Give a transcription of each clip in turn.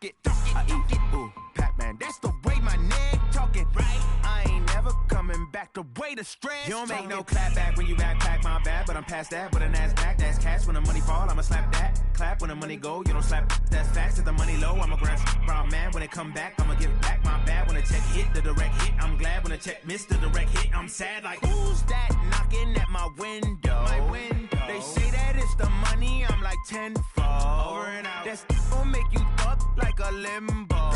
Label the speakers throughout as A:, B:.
A: it. I eat, ooh, Pac-Man, that's the way my neck talking. Right, I ain't never coming back the way the stress. You don't make no clap back when you backpack, my bad, but I'm past that. But a NASDAQ, that's cash. When the money fall, I'ma slap that. Clap when the money go, you don't slap. That's facts. If the money low, I'ma grab brown man. When it come back, I'ma give back my bad. When the check hit, the direct hit, I'm glad. When the check missed, the direct hit, I'm sad. Like, who's that knocking at my window? They say that it's the money, I'm like tenfold. Over and out. That's gon' make you up like a limbo.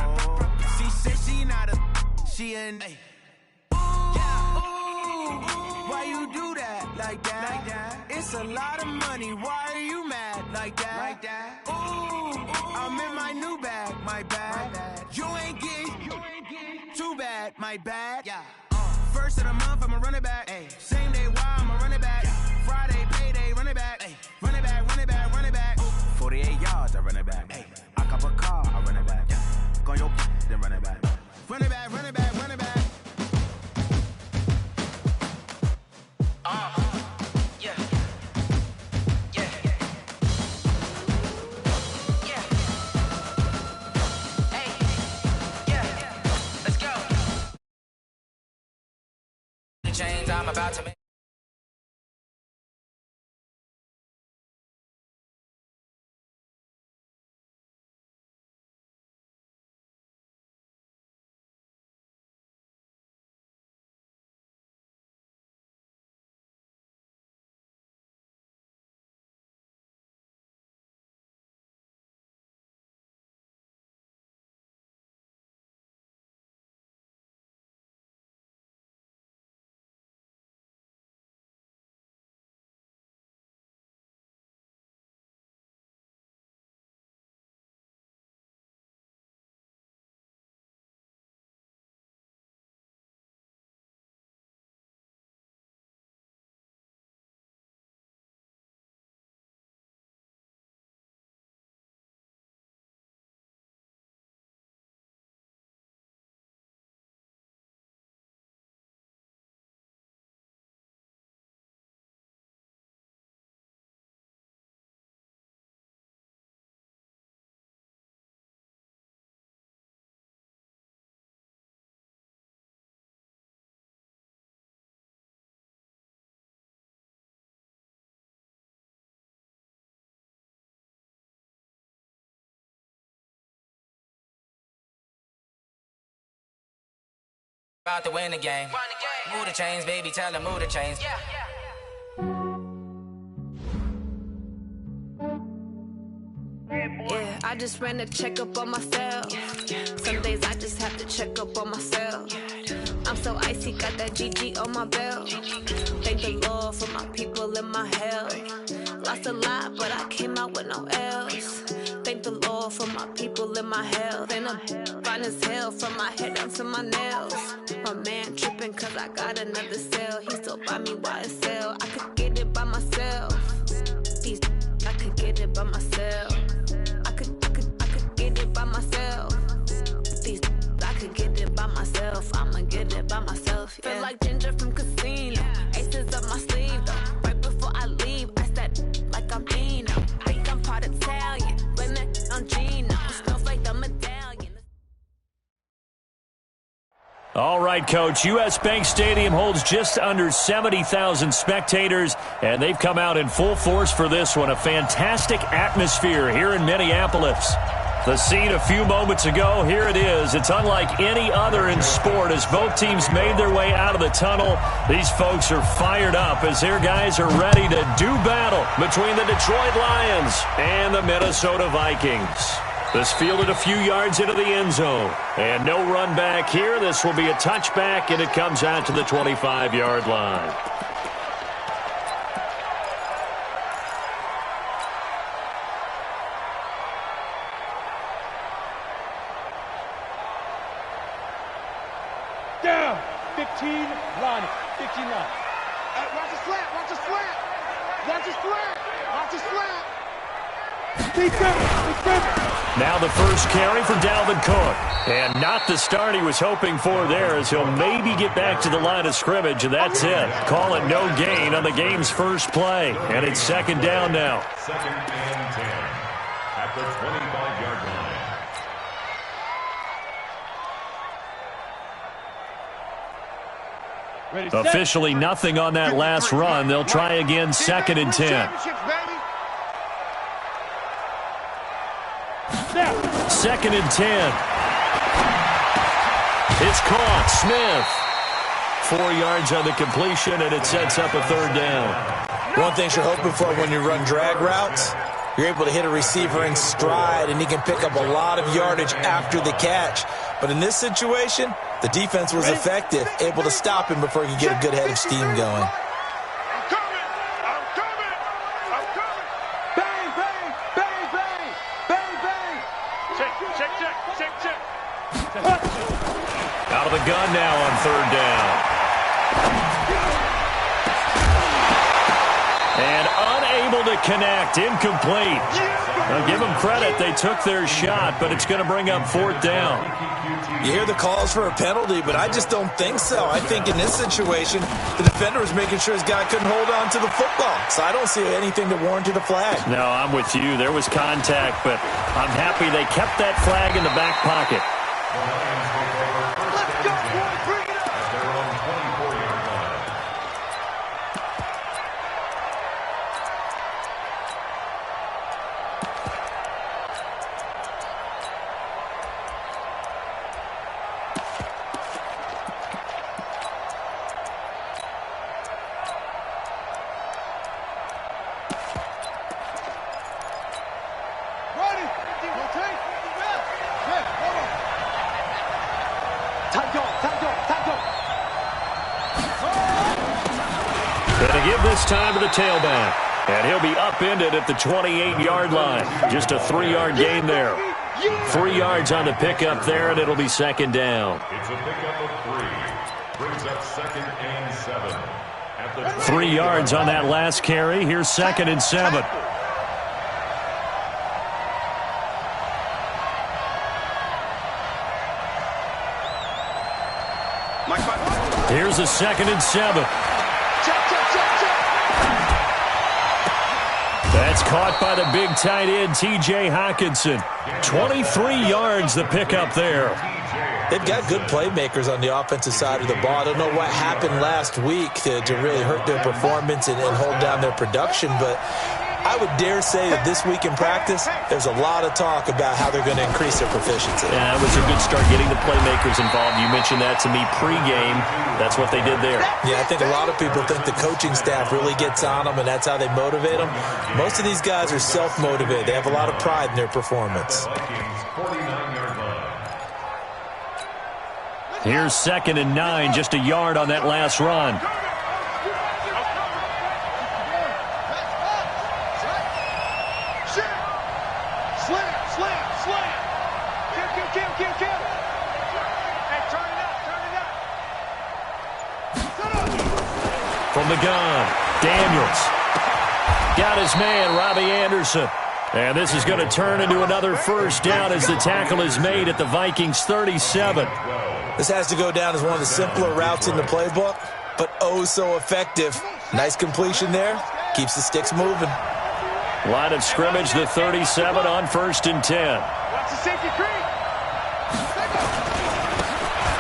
A: She said she not a, she an. Ay. Why you do that like that? It's a lot of money. Why are you mad like that? Ooh, I'm in my new bag, my bad. You ain't getting too bad, my bad. Yeah. First of the month, I'ma run it back. Ay. Same day, why I'ma run it back. Friday, payday, run it back. Ay. Run it back, run it back, run it back. 48 yards, I run it back. Ay. I cop a car, I run it back. Go on your then run it back. Run it back, run it back, run it back. Yeah. Yeah. Yeah. Hey. Yeah. Let's go. The chains I'm about to make. About to win the game. Move the chains, baby, tell them move the chains.
B: Yeah, I just ran a checkup on myself. Some days I just have to check up on myself. I'm so icy, got that GG on my belt. Thank the Lord for my people and my health. Lost a lot, but I came out with no L's. Thank the Lord for my people and my health. And I'm fine as hell from my head down to my nails. My man tripping cause I got another cell. He still buy me YSL. I could get it by myself. These I could get it by myself. I could get it by myself. These I could get it by myself. I'ma get it by myself. Yeah. Feel like Ginger from Casino. Aces up my sleeve though. Right before I leave, I said like I'm Dino. Think I'm part Italian. Blame that on Gino. Smells like the medallion.
C: All right, Coach. U.S. Bank Stadium holds just under 70,000 spectators, and they've come out in full force for this one. A fantastic atmosphere here in Minneapolis. The scene a few moments ago, here it is. It's unlike any other in sport as both teams made their way out of the tunnel. These folks are fired up as their guys are ready to do battle between the Detroit Lions and the Minnesota Vikings. This fielded a few yards into the end zone. And no run back here. This will be a touchback, and it comes out to the 25-yard line.
D: Down. 15 line. 15 line.
E: Watch the slap. Watch the slap. Watch the slap. Watch the slap.
C: Now the first carry for Dalvin Cook. And not the start he was hoping for there as he'll maybe get back to the line of scrimmage, and that's it. Call it no gain on the game's first play. And it's second down now.
F: Second and 10 at the 25-yard line.
C: Officially nothing on that last run. They'll try again, 2nd and 10. 2nd and 10. It's caught. Smith. 4 yards on the completion, and it sets up a 3rd down.
F: One thing you're hoping for when you run drag routes, you're able to hit a receiver in stride, and he can pick up a lot of yardage after the catch. But in this situation, the defense was effective, able to stop him before he could get a good head of steam going.
E: I'm coming! I'm coming! I'm coming! Bang, bang, bang, bang! Bang, bang! Check, check, check, check, check.
C: Out of the gun now on 3rd down. And unable to connect, incomplete. Now give them credit, they took their shot, but it's going to bring up 4th down.
F: You hear the calls for a penalty, but I just don't think so. I think in this situation, the defender was making sure his guy couldn't hold on to the football. So I don't see anything that warranted a flag.
C: No, I'm with you. There was contact, but I'm happy they kept that flag in the back pocket.
E: Let's go, boys! Bring it up!
C: This time to the tailback, and he'll be upended at the 28-yard line. Just a 3-yard gain there. 3 yards on the pickup there, and it'll be 2nd down.
G: It's a pickup of 3. Brings up 2nd and 7.
C: 3 yards on that last carry. Here's 2nd and 7. Here's a 2nd and 7. That's caught by the big tight end, T.J. Hockenson. 23 yards the pickup there.
F: They've got good playmakers on the offensive side of the ball. I don't know what happened last week to really hurt their performance and hold down their production, but I would dare say that this week in practice, there's a lot of talk about how they're going to increase their proficiency.
C: Yeah, it was a good start getting the playmakers involved. You mentioned that to me pregame. That's what they did there.
F: Yeah, I think a lot of people think the coaching staff really gets on them, and that's how they motivate them. Most of these guys are self-motivated. They have a lot of pride in their performance.
C: Here's 2nd and 9, just a yard on that last run. From the gun, Daniels. Got his man, Robbie Anderson. And this is going to turn into another 1st down as the tackle is made at the Vikings 37.
F: This has to go down as one of the simpler routes in the playbook, but oh so effective. Nice completion there. Keeps the sticks moving.
C: Line of scrimmage, the 37 on 1st and 10.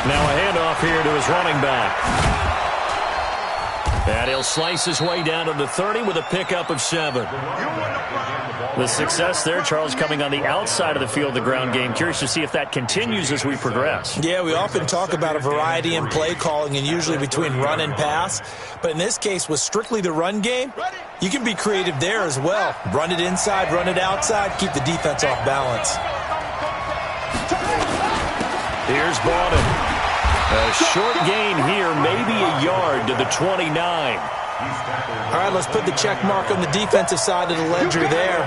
C: Now a handoff here to his running back. And he'll slice his way down to the 30 with a pickup of 7. The success there, Charles, coming on the outside of the field, the ground game. Curious to see if that continues as we progress.
F: Yeah, we often talk about a variety in play calling and usually between run and pass. But in this case, with strictly the run game, you can be creative there as well. Run it inside, run it outside, keep the defense off balance.
C: Here's Bowden. A short gain here, maybe a yard to the 29.
F: All right, let's put the check mark on the defensive side of the ledger there.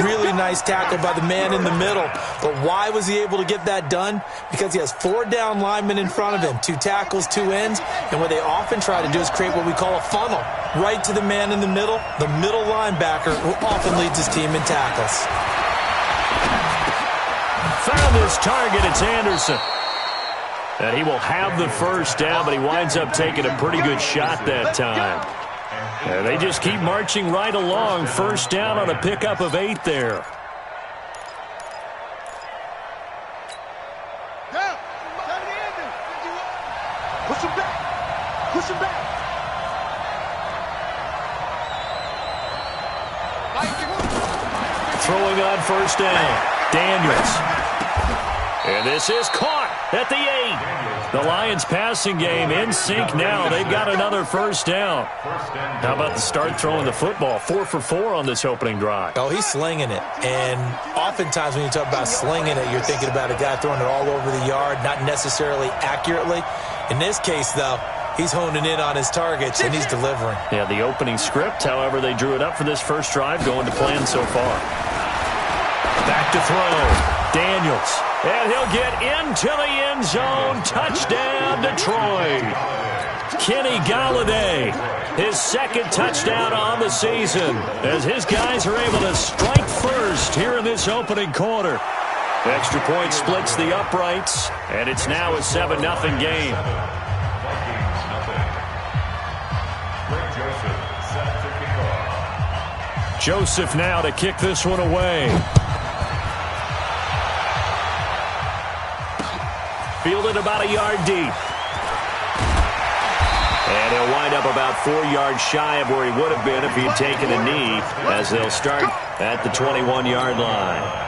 F: Really nice tackle by the man in the middle. But why was he able to get that done? Because he has 4 down linemen in front of him, 2 tackles, 2 ends. And what they often try to do is create what we call a funnel. Right to the man in the middle linebacker, who often leads his team in tackles.
C: Found his target, it's Anderson. And he will have the 1st down, but he winds up taking a pretty good shot that time. And they just keep marching right along. 1st down on a pickup of 8 there.
E: Push him back. Push Pushing back.
C: Throwing on first down. Daniels. And this is caught at the 8. The Lions passing game in sync now. They've got another first down. How about the start throwing the football? 4 for 4 on this opening drive.
F: Oh, he's slinging it. And oftentimes when you talk about slinging it, you're thinking about a guy throwing it all over the yard, not necessarily accurately. In this case, though, he's honing in on his targets, and he's delivering.
C: Yeah, the opening script, however, they drew it up for this first drive, going to plan so far. Back to throw. Daniels. And he'll get into the end zone. Touchdown, Detroit. Kenny Golladay, his second touchdown on the season, as his guys are able to strike first here in this opening quarter. Extra point splits the uprights, and it's now a 7-0 game. Joseph now to kick this one away. Fielded about a yard deep. And he'll wind up about 4 yards shy of where he would have been if he had taken a knee, as they'll start at the 21-yard line.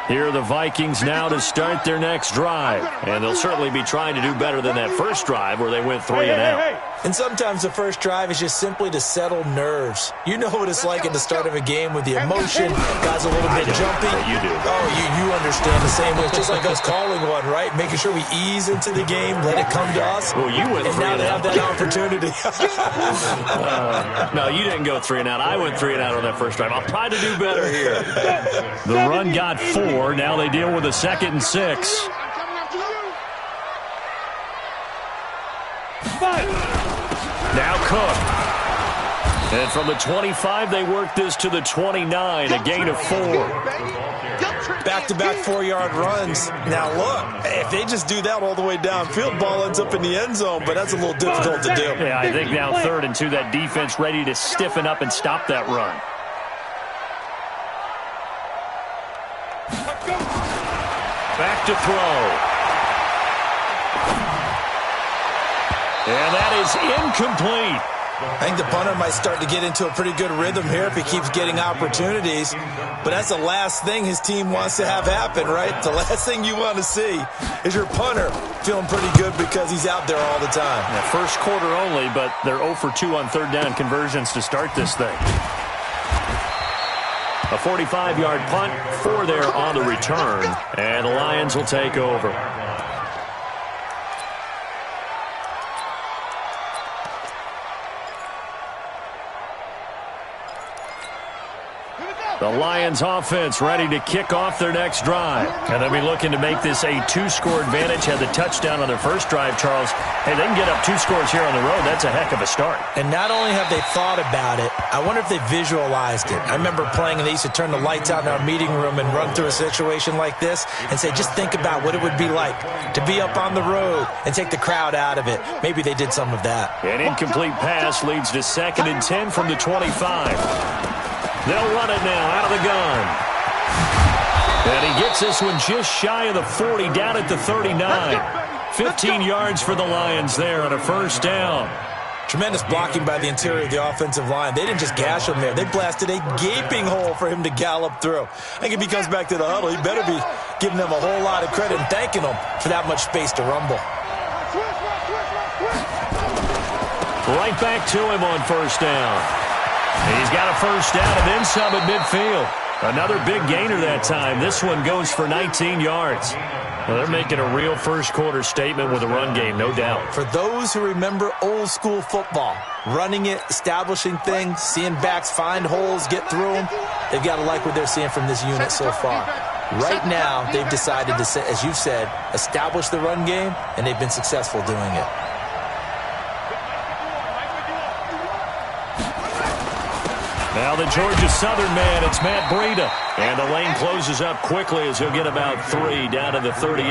C: Here are the Vikings now to start their next drive. And they'll certainly be trying to do better than that first drive where they went 3 and out.
F: And sometimes the first drive is just simply to settle nerves. You know what it's like at the start of a game with the emotion. Guys a little bit jumpy.
C: You do.
F: Oh, you understand the same way. It's just like us calling one, right? Making sure we ease into the game, let it come to us.
C: Well, you went 3
F: and now
C: and
F: they
C: out.
F: have that opportunity.
C: No, you didn't go 3 and out. I went 3 and out on that first drive. I'll try to do better here. The run got 4. Now they deal with a 2nd and 6. Now Cook. And from the 25, they work this to the 29, a gain of 4.
F: Back-to-back 4-yard runs. Now, look, if they just do that all the way downfield, ball ends up in the end zone, but that's a little difficult to do.
C: Yeah, I think now 3rd and 2, that defense ready to stiffen up and stop that run. Back to throw. And that is incomplete.
F: I think the punter might start to get into a pretty good rhythm here if he keeps getting opportunities. But that's the last thing his team wants to have happen, right? The last thing you want to see is your punter feeling pretty good because he's out there all the time.
C: Yeah, first quarter only, but they're 0 for 2 on 3rd down conversions to start this thing. A 45-yard punt, 4 there on the return, and the Lions will take over. The Lions offense ready to kick off their next drive. And they'll be looking to make this a 2-score advantage. Had the touchdown on their first drive, Charles. Hey, they can get up 2 scores here on the road. That's a heck of a start.
F: And not only have they thought about it, I wonder if they visualized it. I remember playing and they used to turn the lights out in our meeting room and run through a situation like this and say, just think about what it would be like to be up on the road and take the crowd out of it. Maybe they did some of that.
C: An incomplete pass leads to 2nd and 10 from the 25. They'll run it now out of the gun. And he gets this one just shy of the 40, down at the 39. 15 yards for the Lions there on a first down.
F: Tremendous blocking by the interior of the offensive line. They didn't just gash him there. They blasted a gaping hole for him to gallop through. I think if he comes back to the huddle, he better be giving them a whole lot of credit and thanking them for that much space to rumble.
C: Right back to him on first down. He's got a first down and then some at midfield. Another big gainer that time. This one goes for 19 yards. Well, they're making a real first quarter statement with a run game, no doubt.
F: For those who remember old school football, running it, establishing things, seeing backs find holes, get through them, they've got to like what they're seeing from this unit so far. Right now, they've decided to, as you said, establish the run game, and they've been successful doing it.
C: Now the Georgia Southern man, it's Matt Breida. And the lane closes up quickly as he'll get about 3 down to the 38.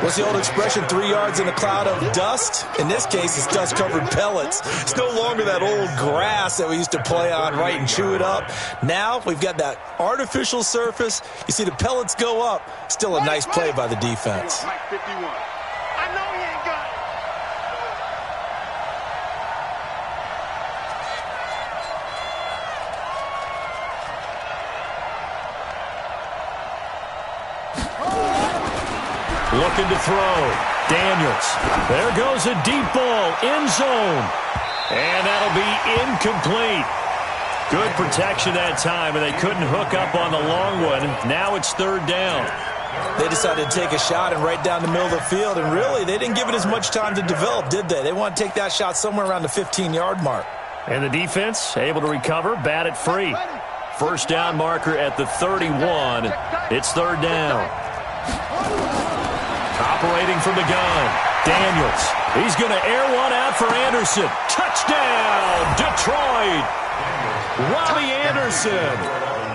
F: What's the old expression, 3 yards in a cloud of dust? In this case, it's dust-covered pellets. It's no longer that old grass that we used to play on, right, and chew it up. Now we've got that artificial surface. You see the pellets go up. Still a nice play by the defense.
E: Mike 51. I know he ain't got it.
C: Looking to throw. Daniels. There goes a deep ball. End zone. And that'll be incomplete. Good protection that time, and they couldn't hook up on the long one. Now it's 3rd down.
F: They decided to take a shot and right down the middle of the field, and really, they didn't give it as much time to develop, did they? They want to take that shot somewhere around the 15-yard mark.
C: And the defense able to recover, bat it free. First down marker at the 31. It's 3rd down. Operating from the gun, Daniels. He's going to air one out for Anderson. Touchdown, Detroit. Robbie Anderson,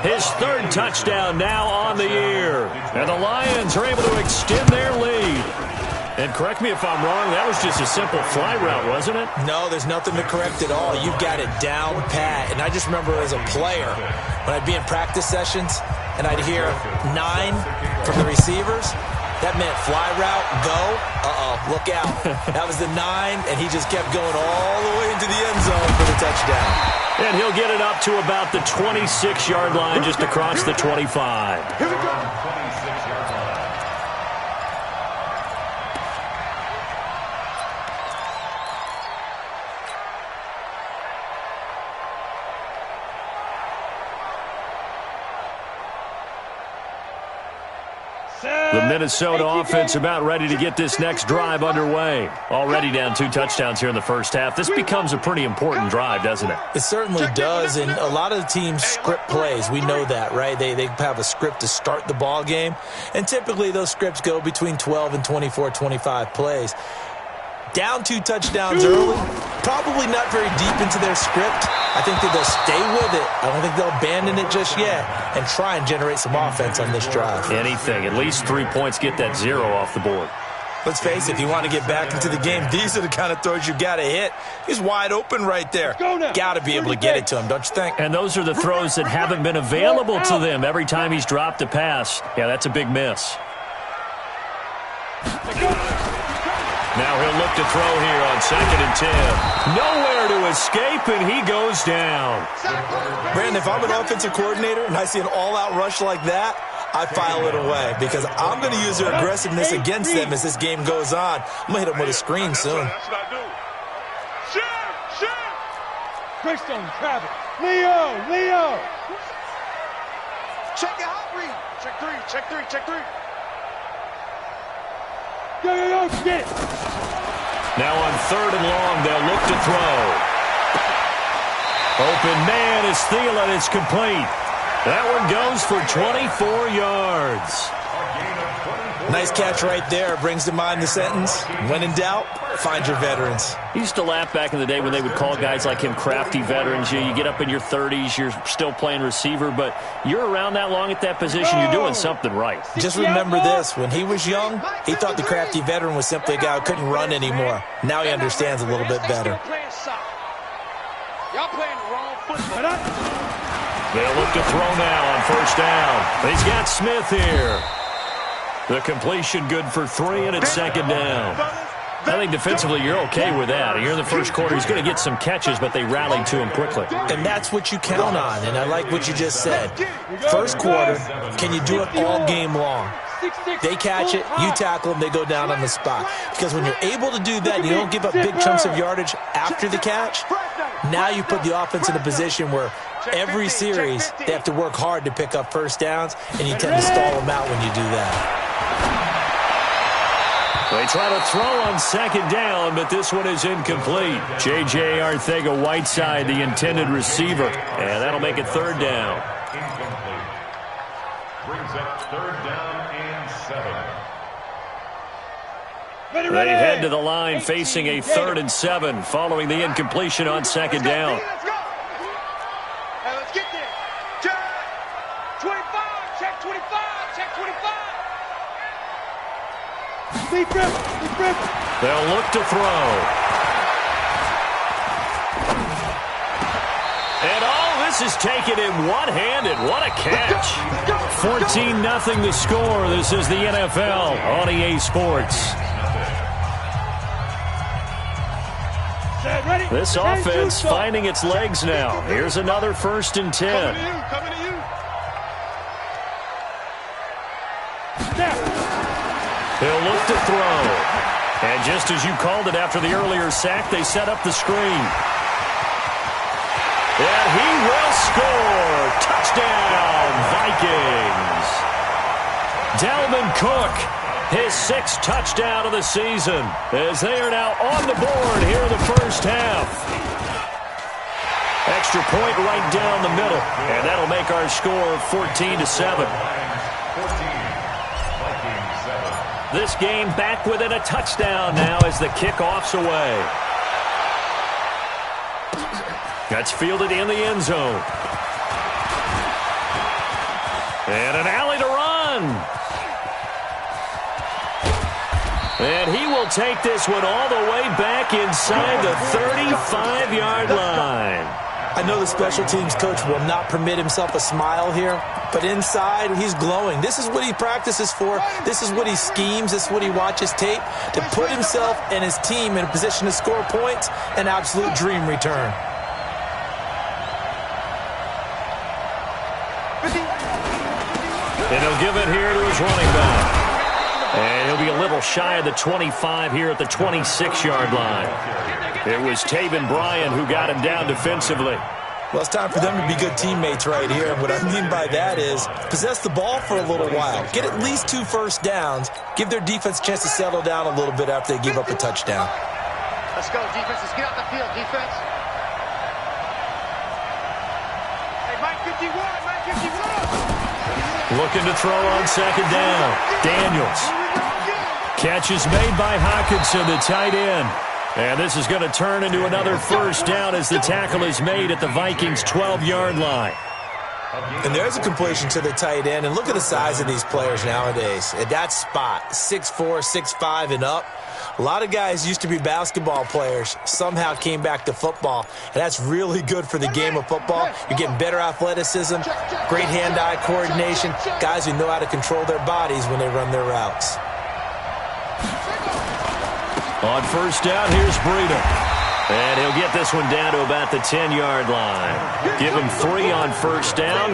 C: his 3rd touchdown now on the year. And the Lions are able to extend their lead. And correct me if I'm wrong, that was just a simple fly route, wasn't it?
F: No, there's nothing to correct at all. You've got it down pat. And I just remember as a player, when I'd be in practice sessions and I'd hear 9 from the receivers, that meant fly route, go, look out. That was the 9, and he just kept going all the way into the end zone for the touchdown.
C: And he'll get it up to about the 26-yard line, just across the 25.
E: Here we go.
G: 26-yard line.
C: The Minnesota offense about ready to get this next drive underway. Already down 2 touchdowns here in the first half. This becomes a pretty important drive, doesn't it?
F: It certainly does, and a lot of the teams script plays. We know that, right? They have a script to start the ball game, and typically those scripts go between 12 and 24, 25 plays. Down 2 touchdowns early, probably not very deep into their script. I think that they'll stay with it. I don't think they'll abandon it just yet and try and generate some offense on this drive.
C: Anything. At least 3 points, get that 0 off the board.
F: Let's face it, if you want to get back into the game, these are the kind of throws you got to hit. He's wide open right there. Got to be able to get it to him, don't you think?
C: And those are the throws that haven't been available to them every time he's dropped a pass. Yeah, that's a big miss. Now he'll look to throw here on 2nd and 10. Nowhere to escape, and he goes down.
F: Brandon, if I'm an offensive coordinator and I see an all-out rush like that, I file it away because I'm going to use their aggressiveness against them as this game goes on. I'm going to hit them with a screen soon.
E: That's what I do. Shoot!
D: Greystone, Travis. Leo!
E: Check out, read. Check three.
D: Yo, get it.
C: Now on 3rd and long, they'll look to throw. Open man is Thielen. It's complete. That one goes for 24 yards.
F: Nice catch right there. Brings to mind the sentence, when in doubt, find your veterans.
C: He used to laugh back in the day when they would call guys like him crafty veterans. You get up in your 30s, you're still playing receiver, but you're around that long at that position, you're doing something right.
F: Just remember this. When he was young, he thought the crafty veteran was simply a guy who couldn't run anymore. Now he understands a little bit better.
E: Y'all playing the wrong football.
C: They'll look to throw now on 1st down. He's got Smith here. The completion good for 3, and it's 2nd down. I think defensively you're okay with that. Here in the first quarter, he's going to get some catches, but they rallied to him quickly.
F: And that's what you count on, and I like what you just said. First quarter, can you do it all game long? They catch it, you tackle them, they go down on the spot. Because when you're able to do that, you don't give up big chunks of yardage after the catch, now you put the offense in a position where every series they have to work hard to pick up first downs, and you tend to stall them out when you do that.
C: They try to throw on 2nd down, but this one is incomplete. J.J. Arcega-Whiteside, the intended receiver, and that'll make it 3rd down.
G: Incomplete. Brings up 3rd down and 7.
C: They head to the line facing a 3rd and 7 following the incompletion on 2nd down.
E: Let's go. Hey, let's get there. Check 25. Check 25. Check 25.
C: They'll look to throw. And all this is taken in one-handed. What a catch. 14-0 the score. This is the NFL on EA Sports. This offense finding its legs now. Here's another 1st and 10.
E: Coming to you.
C: He'll look to throw. And just as you called it after the earlier sack, they set up the screen. And he will score. Touchdown, Vikings. Dalvin Cook, his 6th touchdown of the season, as they are now on the board here in the first half. Extra point right down the middle, and that'll make our score 14-7. This game back within a touchdown now as the kickoff's away. That's fielded in the end zone. And an alley to run. And he will take this one all the way back inside the 35-yard line.
F: I know the special teams coach will not permit himself a smile here, but inside, he's glowing. This is what he practices for. This is what he schemes. This is what he watches tape to put himself and his team in a position to score points. An absolute dream return.
C: And he'll give it here to his running back. And he'll be a little shy of the 25 here at the 26-yard line. It was Taven Bryan who got him down defensively.
F: Well, it's time for them to be good teammates right here. And what I mean by that is possess the ball for a little while. Get at least 2 first downs. Give their defense a chance to settle down a little bit after they give up a touchdown.
H: Let's go, defense. Let's get out the field, defense. Hey, Mike 51, Mike 51.
C: Looking to throw on 2nd down. Daniels. Catch is made by Hockenson, the tight end. And this is going to turn into another first down as the tackle is made at the Vikings' 12-yard line.
F: And there's a completion to the tight end. And look at the size of these players nowadays. At that spot, 6'4", 6'5", and up. A lot of guys used to be basketball players, somehow came back to football. And that's really good for the game of football. You're getting better athleticism, great hand-eye coordination, guys who know how to control their bodies when they run their routes.
C: On first down, here's Breida. And he'll get this one down to about the 10-yard line. Give him 3 on first down.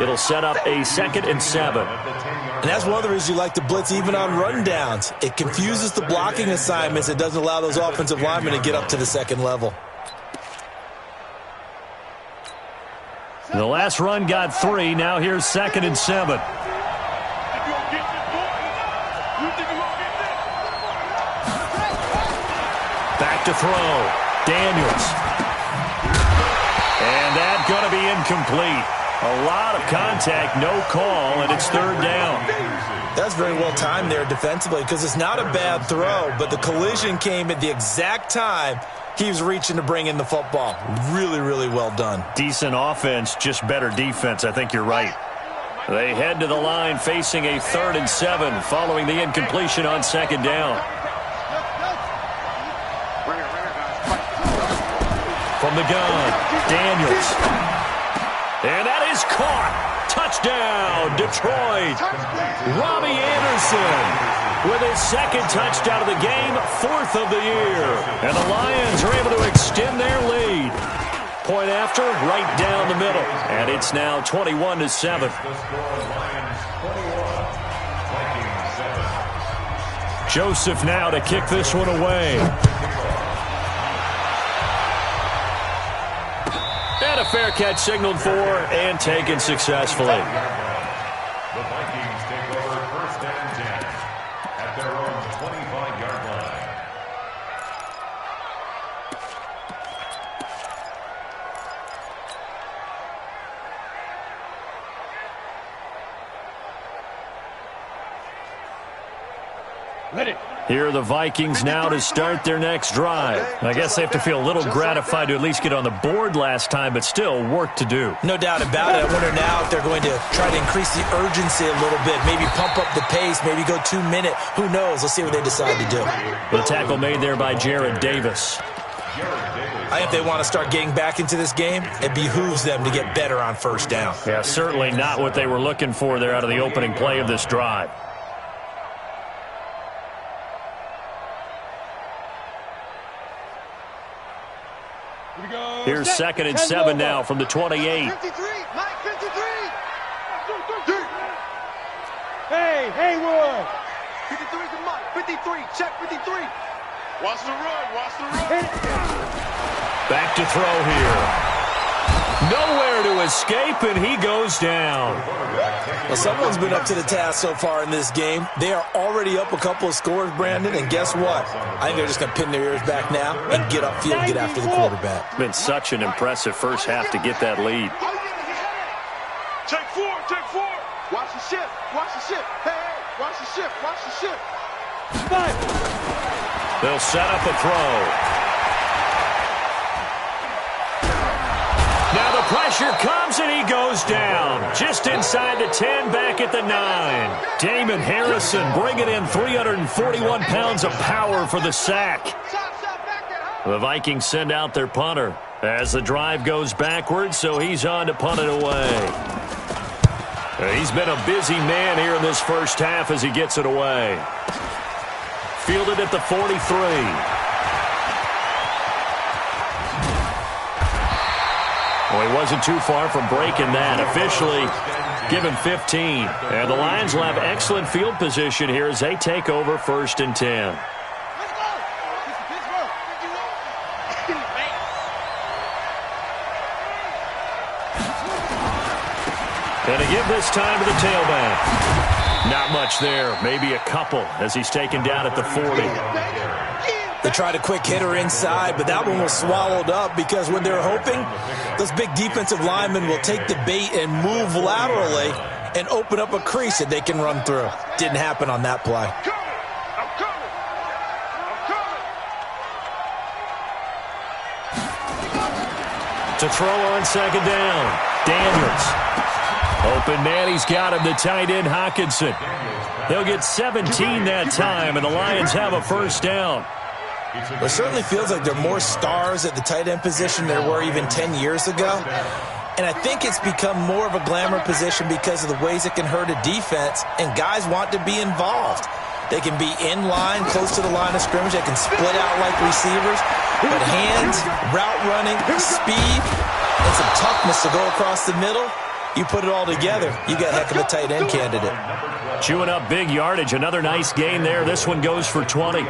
C: It'll set up a 2nd and 7.
F: And that's one of the reasons you like to blitz even on rundowns. It confuses the blocking assignments. It doesn't allow those offensive linemen to get up to the 2nd level.
C: The last run got 3. Now here's 2nd and 7. Back to throw. Daniels. And that's going to be incomplete. A lot of contact, no call, and it's 3rd down.
F: That's very well timed there defensively because it's not a bad throw, but the collision came at the exact time he was reaching to bring in the football. Really, really well done.
C: Decent offense, just better defense. I think you're right. They head to the line facing a 3rd and 7 following the incompletion on 2nd down. From the gun, Daniels. And that is caught. Touchdown, Detroit. Robbie Anderson with his 2nd touchdown of the game, 4th of the year. And the Lions are able to extend their lead. Point after, right down the middle. And it's now 21-7. Joseph now to kick this one away. And a fair catch signaled for and taken successfully.
G: The Vikings take over 1st and 10 at their own 25-yard line.
C: Here are the Vikings now to start their next drive. I guess they have to feel a little gratified to at least get on the board last time, but still work to do.
F: No doubt about it. I wonder now if they're going to try to increase the urgency a little bit, maybe pump up the pace, maybe go 2 minute. Who knows? Let's see what they decide to do.
C: The tackle made there by Jared Davis.
F: I think if they want to start getting back into this game, it behooves them to get better on first down.
C: Yeah, certainly not what they were looking for there out of the opening play of this drive. Here's 2nd and 7 now from the 28.
H: 53, Mike, 53.
D: Hey, Haywood.
H: 53 to Mike, 53, check 53. Watch the run.
C: Back to throw here. Nowhere to escape, and he goes down.
F: Well, someone's been up to the task so far in this game. They are already up a couple of scores, Brandon, and guess what? I think they're just going to pin their ears back now and get upfield and get after the quarterback.
C: Been such an impressive first half to get that lead.
H: Take four. Watch the shift. Hey, watch the shift.
C: They'll set up a throw. Now the pressure comes, and he goes down. Just inside the 10, back at the 9. Damon Harrison bringing in 341 pounds of power for the sack. The Vikings send out their punter as the drive goes backwards, so he's on to punt it away. He's been a busy man here in this first half as he gets it away. Fielded at the 43. Well, he wasn't too far from breaking that. Officially given 15. And the Lions will have excellent field position here as they take over 1st and 10. And to give this time to the tailback. Not much there. Maybe a couple as he's taken down at the 40.
F: They tried a quick hitter inside, but that one was swallowed up because what they're hoping, those big defensive linemen will take the bait and move laterally and open up a crease that they can run through. Didn't happen on that play.
H: I'm coming.
C: To throw on 2nd down. Daniels. Open man, he's got him, the tight end Hockenson. They'll get 17 that time, and the Lions have a 1st down.
F: It certainly feels like there are more stars at the tight end position than there were even 10 years ago. And I think it's become more of a glamour position because of the ways it can hurt a defense, and guys want to be involved. They can be in line, close to the line of scrimmage. They can split out like receivers. But hands, route running, speed, and some toughness to go across the middle, you put it all together, you got a heck of a tight end candidate.
C: Chewing up big yardage. Another nice gain there. This one goes for 20.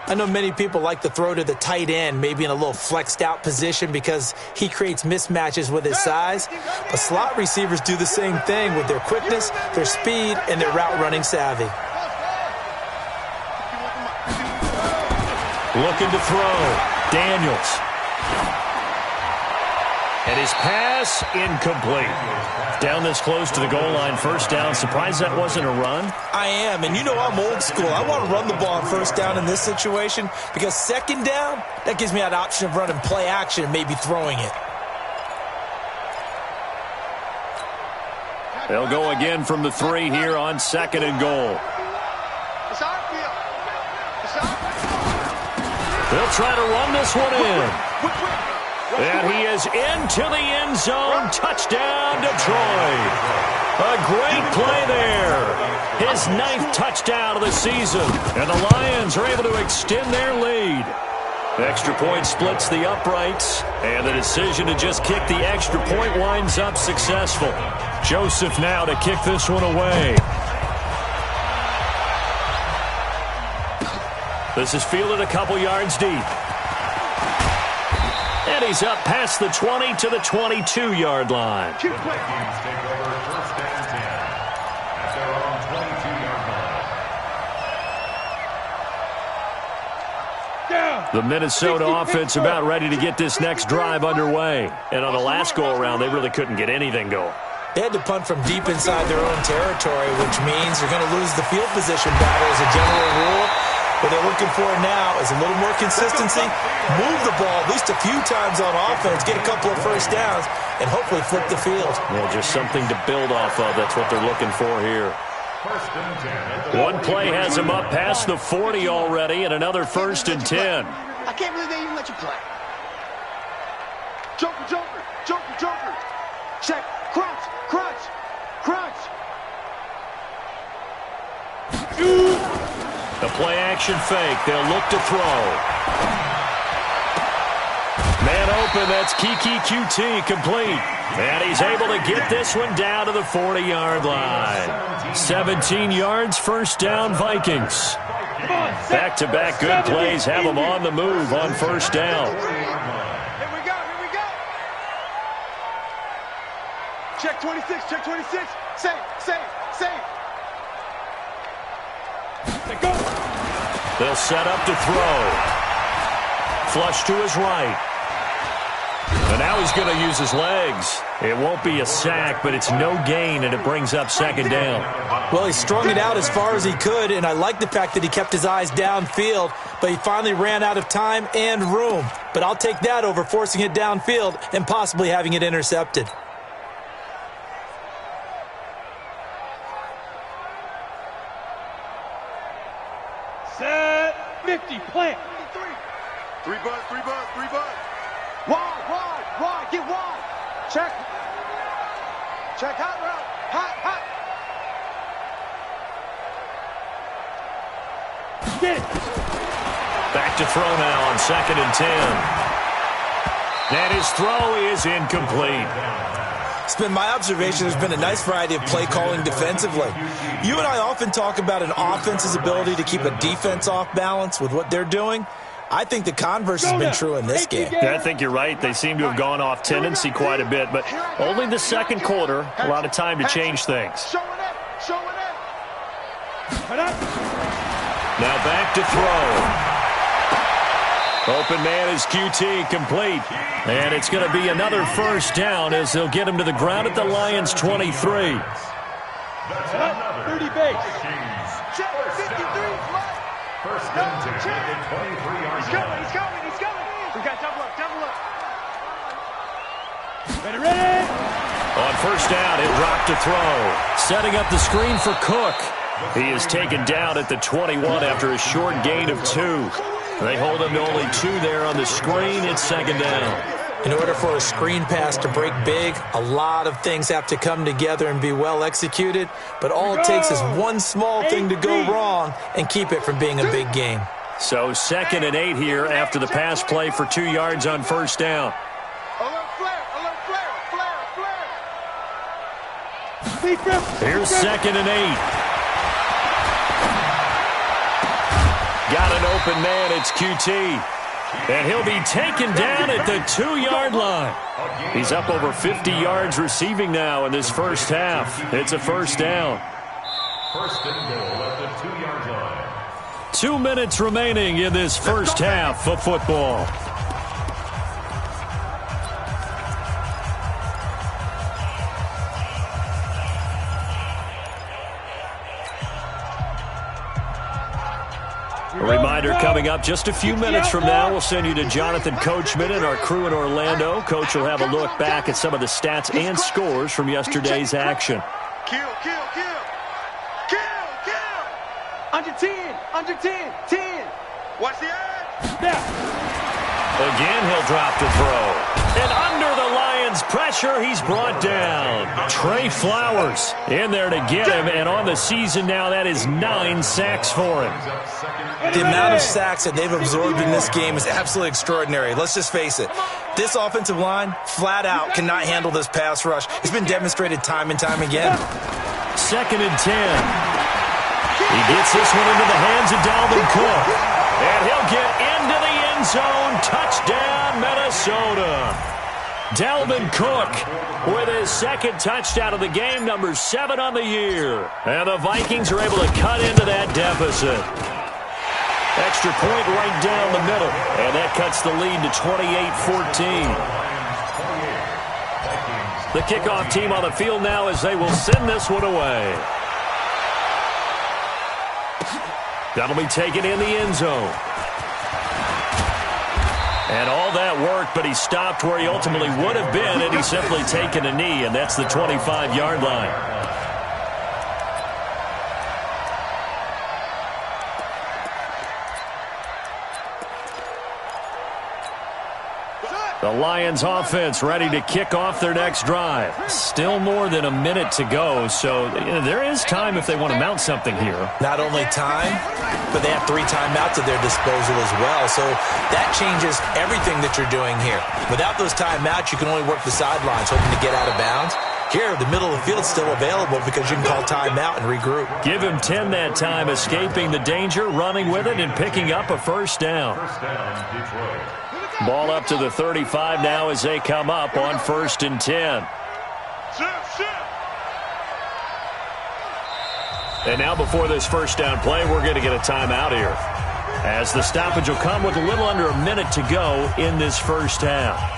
F: I know many people like to throw to the tight end, maybe in a little flexed out position because he creates mismatches with his size. But slot receivers do the same thing with their quickness, their speed, and their route running savvy.
C: Looking to throw. Daniels. And his pass incomplete. Down this close to the goal line, 1st down. Surprised that wasn't a run?
F: I am, and you know I'm old school. I want to run the ball on 1st down in this situation because 2nd down, that gives me that option of running play action and maybe throwing it.
C: They'll go again from the 3 here on 2nd and goal. They'll try to run this one in. And he is into the end zone. Touchdown, Detroit. A great play there. His 9th touchdown of the season. And the Lions are able to extend their lead. Extra point splits the uprights. And the decision to just kick the extra point winds up successful. Joseph now to kick this one away. This is fielded a couple yards deep. And he's up past the 20 to the 22-yard line.
G: The Vikings take over 1st and 10 at their own 22-yard line.
C: The Minnesota offense about ready to get this next drive underway. And on the last go-around, they really couldn't get anything going.
F: They had to punt from deep inside their own territory, which means you're going to lose the field position battle as a general rule. What they're looking for now is a little more consistency, move the ball at least a few times on offense, get a couple of first downs, and hopefully flip the field.
C: Yeah, just something to build off of. That's what they're looking for here. One play has him up past the 40 already, and another 1st and 10.
H: I can't believe they even let you play. Joker, joker, joker, joker. Check, crunch, crunch, crunch.
C: The play-action fake. They'll look to throw. Man open. That's Wk complete. And he's able to get this one down to the 40-yard line. 17 yards, 1st down, Vikings. Back-to-back good plays have them on the move on 1st down.
H: Here we go, here we go. Check 26, check 26. Safe, safe, safe. Go.
C: They'll set up to throw. Flush to his right. And now he's going to use his legs. It won't be a sack, but it's no gain, and it brings up 2nd down.
F: Well, he strung it out as far as he could, and I like the fact that he kept his eyes downfield, but he finally ran out of time and room. But I'll take that over forcing it downfield and possibly having it intercepted.
D: Set 50, plant.
H: 3 buzz, 3 buzz, 3 buzz. Wide, wide, wide, get wide. Check. Check hot route. Hot, hot.
D: Get it.
C: Back to throw now on 2nd and 10. And his throw is incomplete.
F: It's been my observation there's been a nice variety of play calling defensively. You and I often talk about an offense's ability to keep a defense off balance with what they're doing. I think the converse has been true in this game.
C: Yeah, I think you're right. They seem to have gone off tendency quite a bit, but only the 2nd quarter, a lot of time to change things.
H: Showing up, showing up.
C: Now back to throw. Open man is Qt, complete. And it's going to be another 1st down as they'll get him to the ground at the Lions' 23.
D: 30 base.
H: Check 53, flat.
G: 1st and 10 at the 23-yard
H: He's coming, he's coming, he's coming. We got double up, double up.
D: Ready, ready.
C: On 1st down, he'll drop to throw. Setting up the screen for Cook. He is taken down at the 21 after a short gain of 2. They hold him to only 2 there on the screen. It's 2nd down.
F: In order for a screen pass to break big, a lot of things have to come together and be well executed, but all it takes is one small thing to go wrong and keep it from being a big game.
C: So 2nd and 8 here after the pass play for 2 yards on 1st down.
H: Alert flare, flare, flare.
C: Here's 2nd and 8. Got an open man, it's Qt. And he'll be taken down at the 2-yard line. He's up over 50 yards receiving now in this 1st half. It's a 1st down.
G: 1st and goal at the 2-yard line.
C: 2 minutes remaining in this 1st half of football. A reminder coming up just a few minutes from now. We'll send you to Jonathan Coachman and our crew in Orlando. Coach will have a look back at some of the stats and scores from yesterday's action.
H: Kill, kill, kill. Kill, kill. Under 10, under 10, 10. Watch the edge.
C: Again, he'll drop to throw. And under the Lions' pressure, he's brought down. Trey Flowers in there to get him, and on the season now, that is 9 sacks for him.
F: The amount of sacks that they've absorbed in this game is absolutely extraordinary. Let's just face it. This offensive line, flat out, cannot handle this pass rush. It's been demonstrated time and time again.
C: 2nd and 10. He gets this one into the hands of Dalvin Cook. And he'll get into the end zone. Touchdown, Minnesota. Dalvin Cook with his 2nd touchdown of the game, number 7 on the year. And the Vikings are able to cut into that deficit. Extra point right down the middle. And that cuts the lead to 28-14. The kickoff team on the field now as they will send this one away. That'll be taken in the end zone. And all that work, but he stopped where he ultimately would have been had he simply taken a knee, and that's the 25-yard line. The Lions offense ready to kick off their next drive. Still more than a minute to go, so there is time if they want to mount something here.
F: Not only time, but they have 3 timeouts at their disposal as well, so that changes everything that you're doing here. Without those timeouts, you can only work the sidelines, hoping to get out of bounds. Here, the middle of the field is still available because you can call timeout and regroup.
C: Give him 10 that time, escaping the danger, running with it, and picking up a first down.
G: First down, Detroit.
C: Ball up to the 35 now as they come up on 1st and 10. And now before this first down play, we're going to get a timeout here, as the stoppage will come with a little under a minute to go in this first half.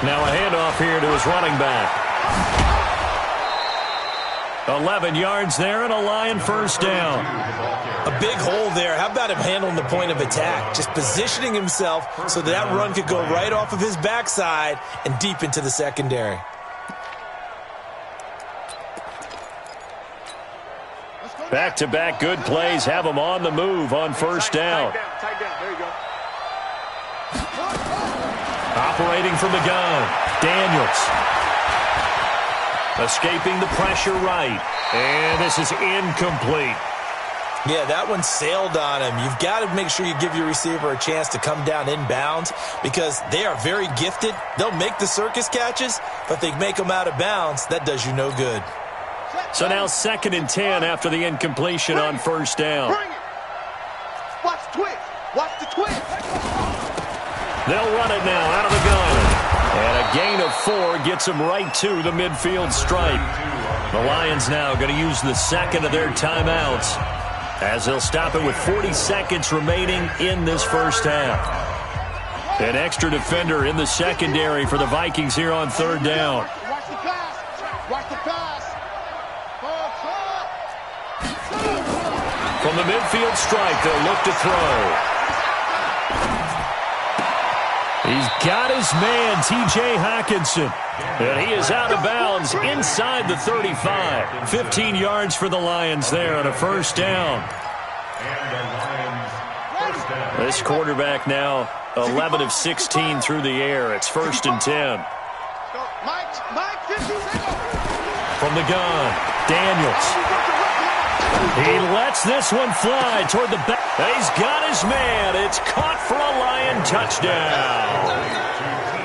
C: Now a handoff here to his running back. 11 yards there and a Lion first down.
F: A big hole there. How about him handling the point of attack? Just positioning himself so that run could go right off of his backside and deep into the secondary.
C: Back-to-back good plays have him on the move on first down.
H: Tight down. There you go.
C: Operating from the gun, Daniels. Escaping the pressure right. And this is incomplete.
F: Yeah, that one sailed on him. You've got to make sure you give your receiver a chance to come down inbounds because they are very gifted. They'll make the circus catches, but they make them out of bounds. That does you no good.
C: So now 2nd and 10 after the incompletion on first down.
H: Bring it. Watch the twist. Watch the twist.
C: They'll run it now out of the gun. And a gain of 4 gets them right to the midfield stripe. The Lions now going to use the second of their timeouts, as they'll stop it with 40 seconds remaining in this first half. An extra defender in the secondary for the Vikings here on 3rd down.
H: Watch the pass. Watch the pass.
C: From the midfield stripe, they'll look to throw. He's got his man, T.J. Hockenson. And he is out of bounds inside the 35. 15 yards for the Lions there on a first down. This quarterback now 11 of 16 through the air. It's 1st and 10. From the gun, Daniels. He lets this one fly toward the back. He's got his man. It's caught for a Lion touchdown.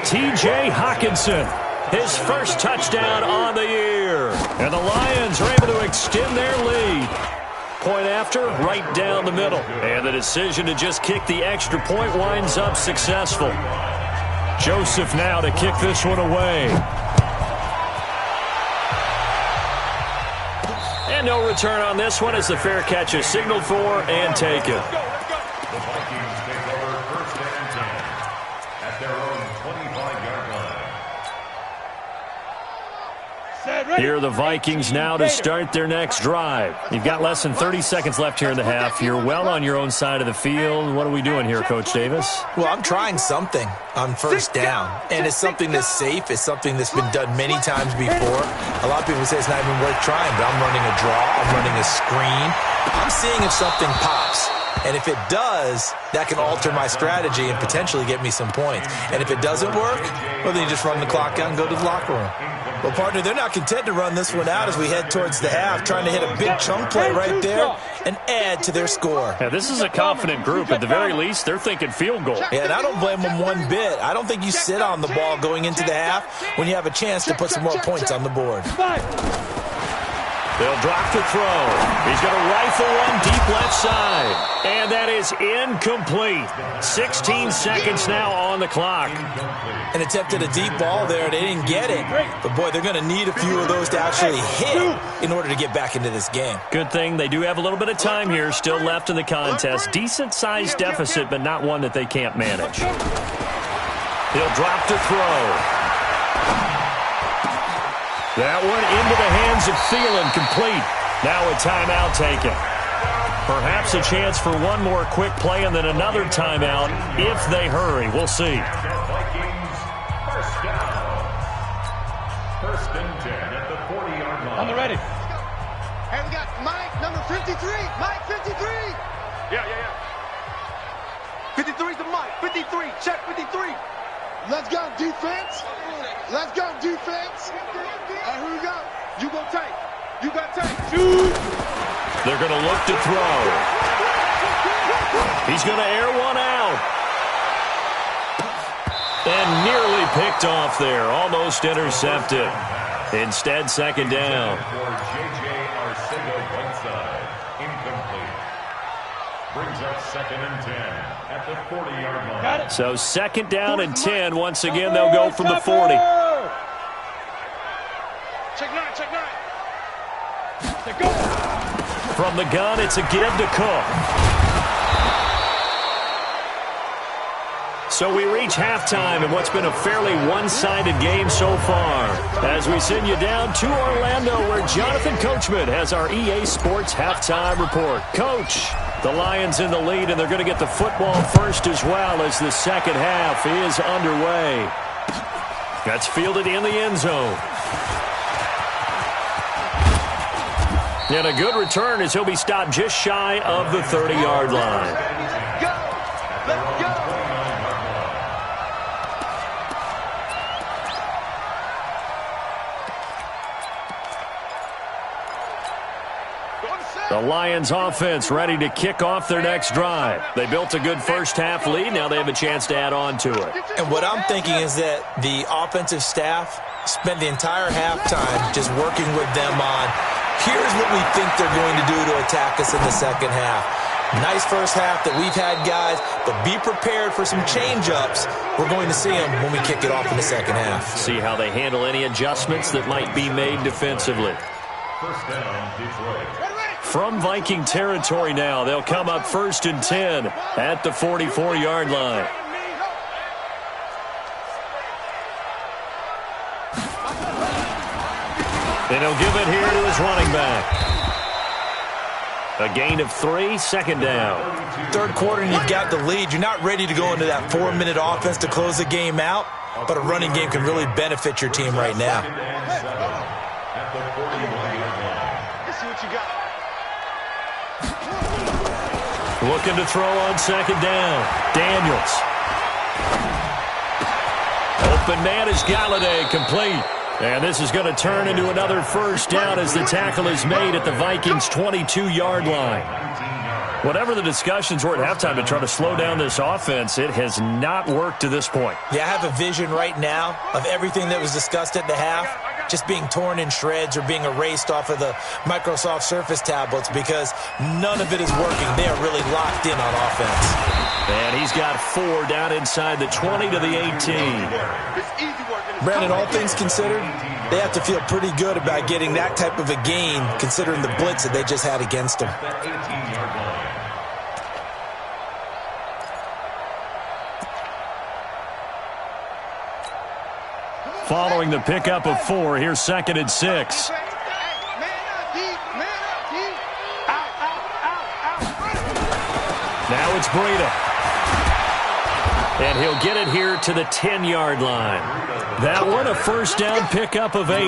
C: T.J. Hockenson, his first touchdown on the year. And the Lions are able to extend their lead. Point after, right down the middle. And the decision to just kick the extra point winds up successful. Joseph now to kick this one away. And no return on this one as the fair catch is signaled for and taken.
G: The Vikings take over 1st and 10 at their own 25-yard line.
C: Here are the Vikings now to start their next drive. You've got less than 30 seconds left here in the half. You're well on your own side of the field. What are we doing here, Coach Davis?
F: Well, I'm trying something on first down, and it's something that's safe. It's something that's been done many times before. A lot of people say it's not even worth trying, but I'm running a draw. I'm running a screen. I'm seeing if something pops. And if it does, that can alter my strategy and potentially get me some points. And if it doesn't work, well, then you just run the clock out and go to the locker room. Well, partner, they're not content to run this one out as we head towards the half, trying to hit a big chunk play right there and add to their score.
C: Yeah, this is a confident group. At the very least, they're thinking field goal.
F: Yeah, and I don't blame them one bit. I don't think you sit on the ball going into the half when you have a chance to put some more points on the board.
C: They'll drop to throw. He's going to rifle one deep left side. And that is incomplete. 16 seconds now on the clock.
F: And attempted a deep ball there. They didn't get it. But, boy, they're going to need a few of those to actually hit in order to get back into this game.
C: Good thing they do have a little bit of time here still left in the contest. Decent-sized deficit, but not one that they can't manage. He'll drop to throw. That one into the hands of Thielen, complete. Now a timeout taken. Perhaps a chance for one more quick play and then another timeout if they hurry. We'll see.
G: Vikings, first down. First and 10 at the 40-yard line.
D: On the ready.
H: Hey, we got Mike, number 53. Mike, 53.
E: Yeah.
H: 53's the Mike. 53. Check 53. Let's go, defense. Let's go, defense. Here we go. You go take. You got take. Shoot.
C: They're going to look to throw. He's going to air one out. And nearly picked off there. Almost intercepted. Instead, second down.
G: For J.J. Arcega-Whiteside. Incomplete. Brings up second and 10 at the 40-yard line.
D: Got it.
C: So second down and 10. Once again, they'll go from the 40.
E: Check nine.
D: Go.
C: From the gun, it's a give to Cook. So we reach halftime in what's been a fairly one-sided game so far. As we send you down to Orlando, where Jonathan Coachman has our EA Sports halftime report. Coach, the Lions in the lead, and they're going to get the football first as well as the second half is underway. That's fielded in the end zone. And a good return as he'll be stopped just shy of the 30-yard line.
H: Go. Let's go.
C: The Lions offense ready to kick off their next drive. They built a good first half lead. Now they have a chance to add on to it.
F: And what I'm thinking is that the offensive staff spent the entire halftime just working with them on, here's what we think they're going to do to attack us in the second half. Nice first half that we've had, guys, but be prepared for some change-ups. We're going to see them when we kick it off in the second half.
C: See how they handle any adjustments that might be made defensively.
G: First down, Detroit.
C: From Viking territory now, they'll come up first and 10 at the 44-yard line. And he'll give it here to his running back. A gain of 3, second down.
F: Third quarter and you've got the lead. You're not ready to go into that 4-minute offense to close the game out, but a running game can really benefit your team right now.
G: At the 41-yard line.
H: Let's see what you got.
C: Looking to throw on second down. Daniels. Open man is Galladay, complete. And this is going to turn into another first down as the tackle is made at the Vikings' 22-yard line. Whatever the discussions were at halftime to try to slow down this offense, it has not worked to this point.
F: Yeah, I have a vision right now of everything that was discussed at the half just being torn in shreds or being erased off of the Microsoft Surface tablets because none of it is working. They are really locked in on offense.
C: And he's got 4 down inside the 20 to the 18.
H: It's easy work.
F: Brandon, all things considered, they have to feel pretty good about getting that type of a gain considering the blitz that they just had against them.
G: That 18-yard line.
C: Following the pickup of 4, here's second and 6.
H: Man up, deep. Man up, deep. Out.
C: Now it's Breida. And he'll get it here to the 10-yard line. That one a first down pickup of 8.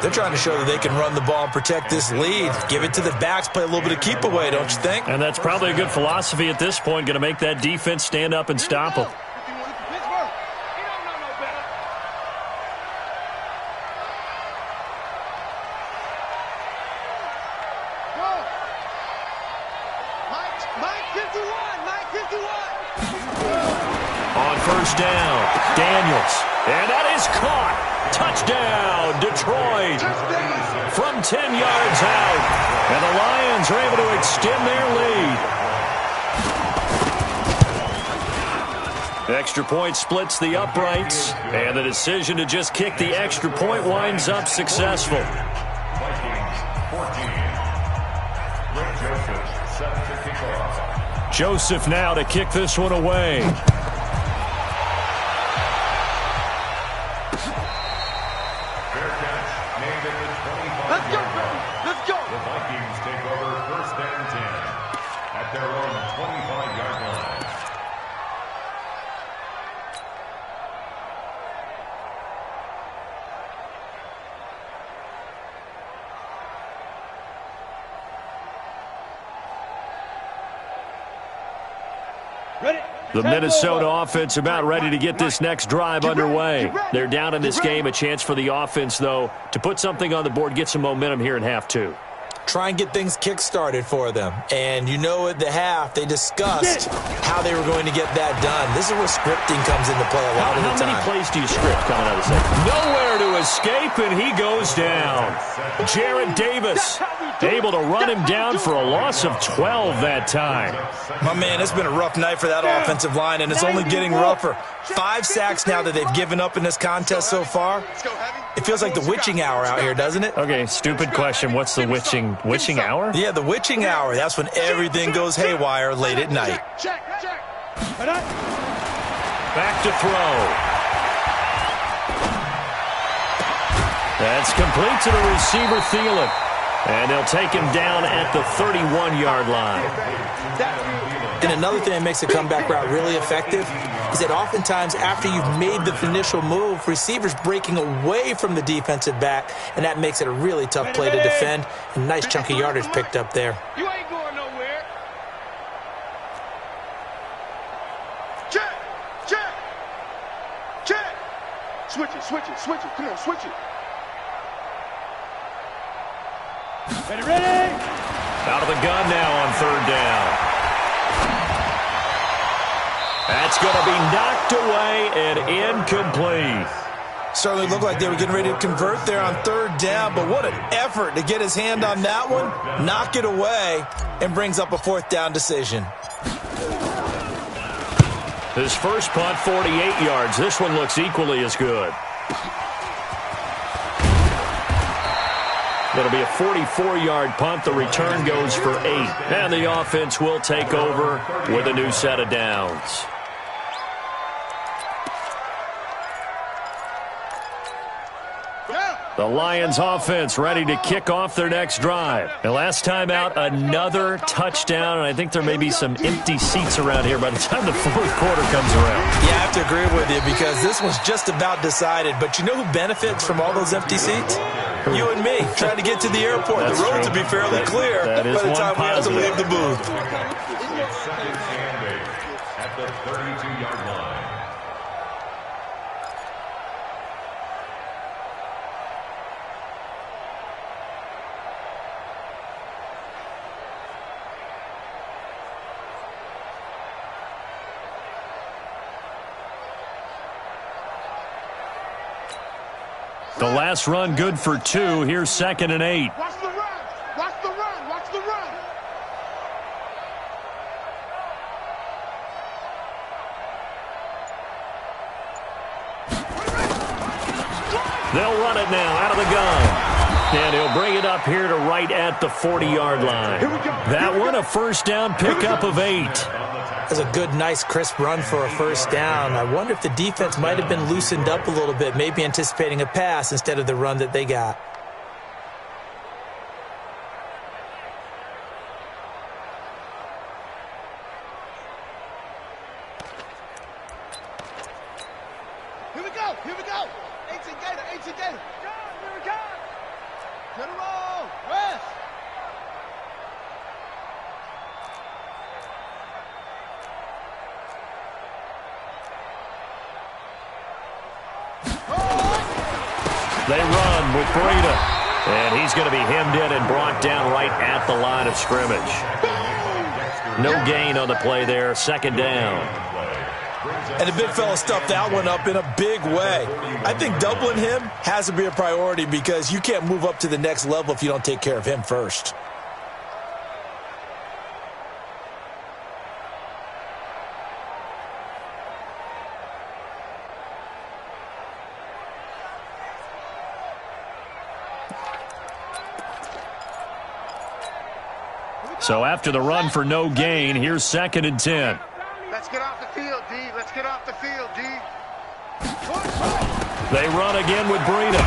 F: They're trying to show that they can run the ball and protect this lead. Give it to the backs, play a little bit of keep away, don't you think?
C: And that's probably a good philosophy at this point, going to make that defense stand up and stop them. On first down, Daniels. And that is caught. Touchdown, Detroit. From 10 yards out. And the Lions are able to extend their lead. The extra point splits the uprights. And the decision to just kick the extra point winds up successful.
G: Vikings 14. Greg Joseph set to kick off.
C: Joseph now to kick this one away.
G: Fair catch made at the 25
H: Let's go,
G: yard
H: baby.
G: line.
H: Let's go.
G: The Vikings take over 1st and 10 at their own 25-yard line.
D: Ready?
C: The Minnesota offense about ready to get this next drive underway. They're down in this game. A chance for the offense, though, to put something on the board, get some momentum here in half two.
F: Try and get things kick-started for them. And you know at the half, they discussed how they were going to get that done. This is where scripting comes into play a lot of the time.
C: How many plays do you script coming out of the second? Nowhere to escape, and he goes down. Jared Davis able to run him down for a loss of 12 that time.
F: My man, it's been a rough night for that offensive line, and it's only getting rougher. 5 sacks now that they've given up in this contest so far. It feels like the witching hour out here, doesn't it?
C: Okay, stupid question. What's the witching hour?
F: Yeah, the witching hour. That's when everything goes haywire late at night.
C: Back to throw. That's complete to the receiver, Thielen. And they'll take him down at the 31-yard line.
F: And another thing that makes a comeback route really effective is that oftentimes after you've made the initial move, receivers breaking away from the defensive back, and that makes it a really tough play to defend. A nice chunk of yardage picked up there.
H: You ain't going nowhere. Check. Switch it. Come on, switch it.
D: Ready?
C: Out of the gun now on 3rd down. That's going to be knocked away and incomplete.
F: Certainly looked like they were getting ready to convert there on 3rd down, but what an effort to get his hand on that one, knock it away, and brings up a 4th down decision.
C: His first punt, 48 yards. This one looks equally as good. It'll be a 44-yard punt. The return goes for 8. And the offense will take over with a new set of downs. The Lions offense ready to kick off their next drive. And last time out, another touchdown, and I think there may be some empty seats around here by the time the 4th quarter comes around.
F: Yeah, I have to agree with you because this one's just about decided. But you know who benefits from all those empty seats? You and me, trying to get to the airport.
C: That's
F: the roads
C: true.
F: will be fairly clear by the time we have to leave the booth.
G: It's 2nd and 8 at the 32-yard line.
C: The last run good for 2. Here's 2nd and 8.
H: Watch the run.
C: They'll run it now out of the gun. And he'll bring it up here to right at the 40-yard line. That one a 1st down pickup of 8.
F: That's a good, nice, crisp run for a 1st down. I wonder if the defense might have been loosened up a little bit, maybe anticipating a pass instead of the run that they got.
H: Here we go. 18 Gator. Here we go. Get him on. Rest.
C: They run with Breida. And he's going to be hemmed in and brought down right at the line of scrimmage. No gain on the play there. 2nd down.
F: And the big fella stuffed that one up in a big way. I think doubling him has to be a priority because you can't move up to the next level if you don't take care of him first.
C: So after the run for no gain, here's 2nd and 10.
H: Let's get off the field, D. Let's get off the field, D.
C: They run again with Breida.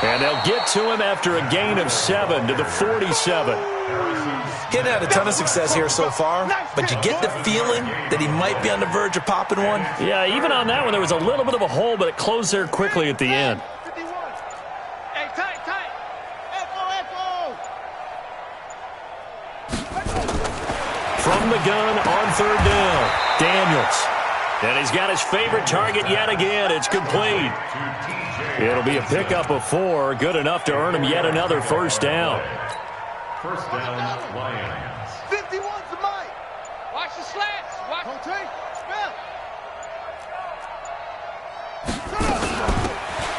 C: And they'll get to him after a gain of 7 to the 47.
F: He hasn't had a ton of success here so far, but you get the feeling that he might be on the verge of popping one.
C: Yeah, even on that one, there was a little bit of a hole, but it closed there quickly at the end.
H: Hey, tight. Echo.
C: From the gun on 3rd down, Daniels. And he's got his favorite target yet again. It's complete. It'll be a pickup of 4, good enough to earn him yet another 1st down.
G: 1st down, Lions.
H: 51's the mic. Watch the slats. Watch.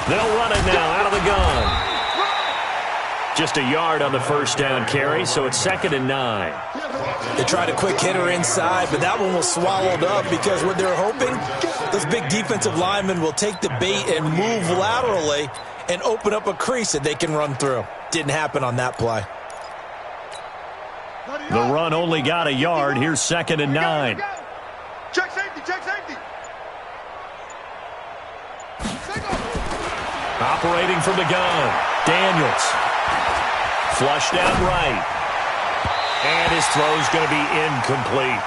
C: They'll run it now out of the gun. Just a yard on the 1st down carry, so it's 2nd and 9.
F: They tried a quick hitter inside, but that one was swallowed up because what they're hoping, those big defensive linemen will take the bait and move laterally and open up a crease that they can run through. Didn't happen on that play.
C: The run only got a yard. Here's 2nd and 9.
H: Check safety.
C: Operating from the gun, Daniels. Flushed out right. And his throw's going to be incomplete.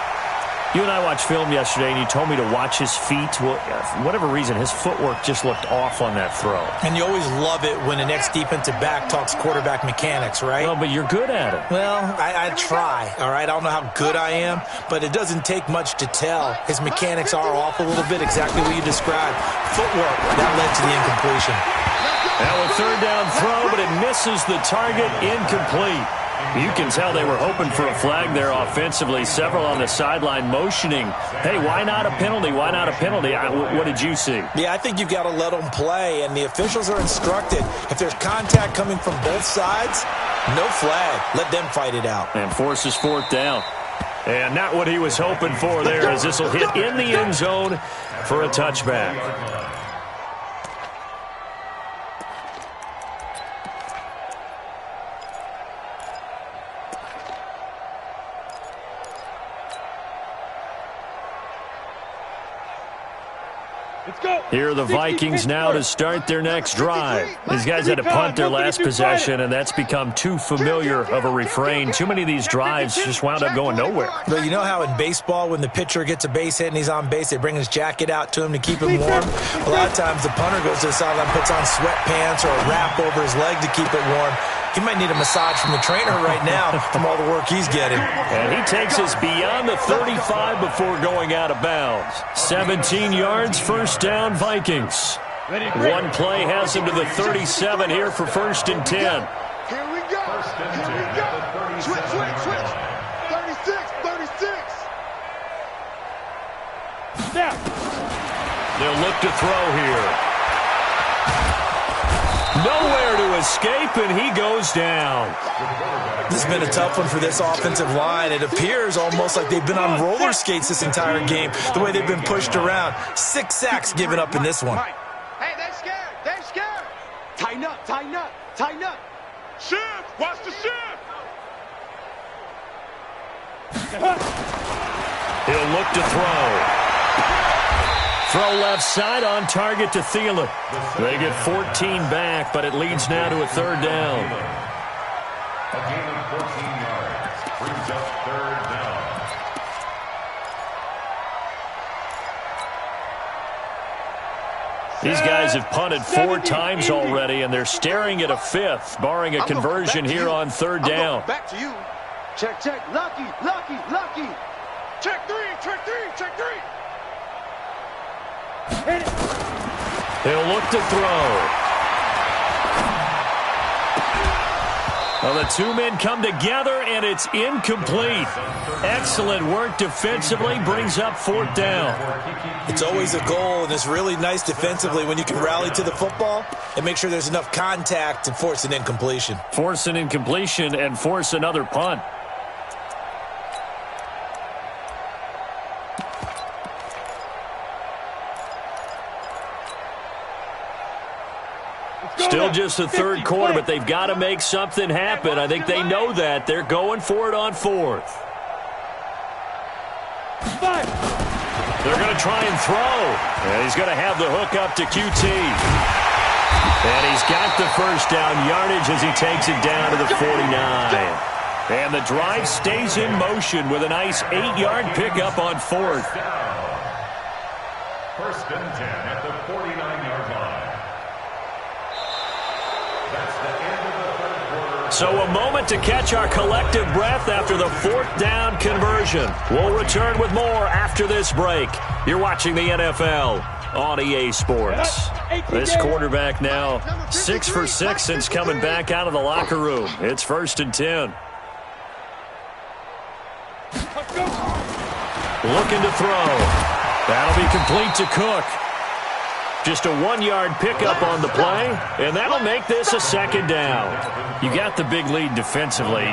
C: You and I watched film yesterday, and you told me to watch his feet. Well, for whatever reason, his footwork just looked off on that throw.
F: And you always love it when the next defensive back talks quarterback mechanics, right?
C: Well, but you're good at it.
F: Well, I try, all right? I don't know how good I am, but it doesn't take much to tell. His mechanics are off a little bit, exactly what you described. Footwork, that led to the incompletion.
C: Now a 3rd down throw, but it misses the target, incomplete. You can tell they were hoping for a flag there offensively. Several on the sideline motioning, hey, why not a penalty? Why not a penalty? What did you see?
F: Yeah, I think you've got to let them play, and the officials are instructed. If there's contact coming from both sides, no flag. Let them fight it out.
C: And forces 4th down. And not what he was hoping for there, as this will hit in the end zone for a touchback. Here are the Vikings now to start their next drive. These guys had to punt their last possession, and that's become too familiar of a refrain. Too many of these drives just wound up going nowhere.
F: But you know how in baseball, when the pitcher gets a base hit and he's on base, they bring his jacket out to him to keep him warm? A lot of times the punter goes to the sideline, puts on sweatpants or a wrap over his leg to keep it warm. He might need a massage from the trainer right now from all the work he's getting.
C: And he takes us beyond the 35 before going out of bounds. 17 yards, 1st down, Vikings. One play has him to the 37 here for 1st and 10.
H: Here we go. Switch. 36.
D: Snap.
C: They'll look to throw here. Nowhere to escape, and he goes down.
F: This has been a tough one for this offensive line. It appears almost like they've been on roller skates this entire game, the way they've been pushed around. 6 sacks given up in this one.
H: Hey, they're scared. Tighten up. Shift. Watch the shift.
C: He'll look to throw. Throw left side on target to Thielen. They get 14 back, but it leads now to a 3rd down.
G: A gain of 14 yards brings up 3rd down.
C: These guys have punted 4 times already, and they're staring at a 5th, barring a conversion here on 3rd down.
H: Back to you. Check. Lucky. Check three.
C: He'll look to throw. Well, the two men come together, and it's incomplete. Excellent work defensively, brings up 4th down.
F: It's always a goal, and it's really nice defensively when you can rally to the football and make sure there's enough contact to force an incompletion.
C: Force an incompletion and force another punt. Still just the third quarter, but they've got to make something happen. I think they know that. They're going for it on 4th. They're going to try and throw. And he's going to have the hook up to QT. And he's got the first down yardage as he takes it down to the 49. And the drive stays in motion with a nice 8-yard pickup on 4th.
G: First and 10 at the 49-yard line.
C: So a moment to catch our collective breath after the 4th down conversion. We'll return with more after this break. You're watching the NFL on EA Sports. This quarterback now 6 for 6 since coming back out of the locker room. It's 1st and 10. Looking to throw. That'll be complete to Cook. Just a 1-yard pickup on the play, and that'll make this a 2nd down. You got the big lead defensively,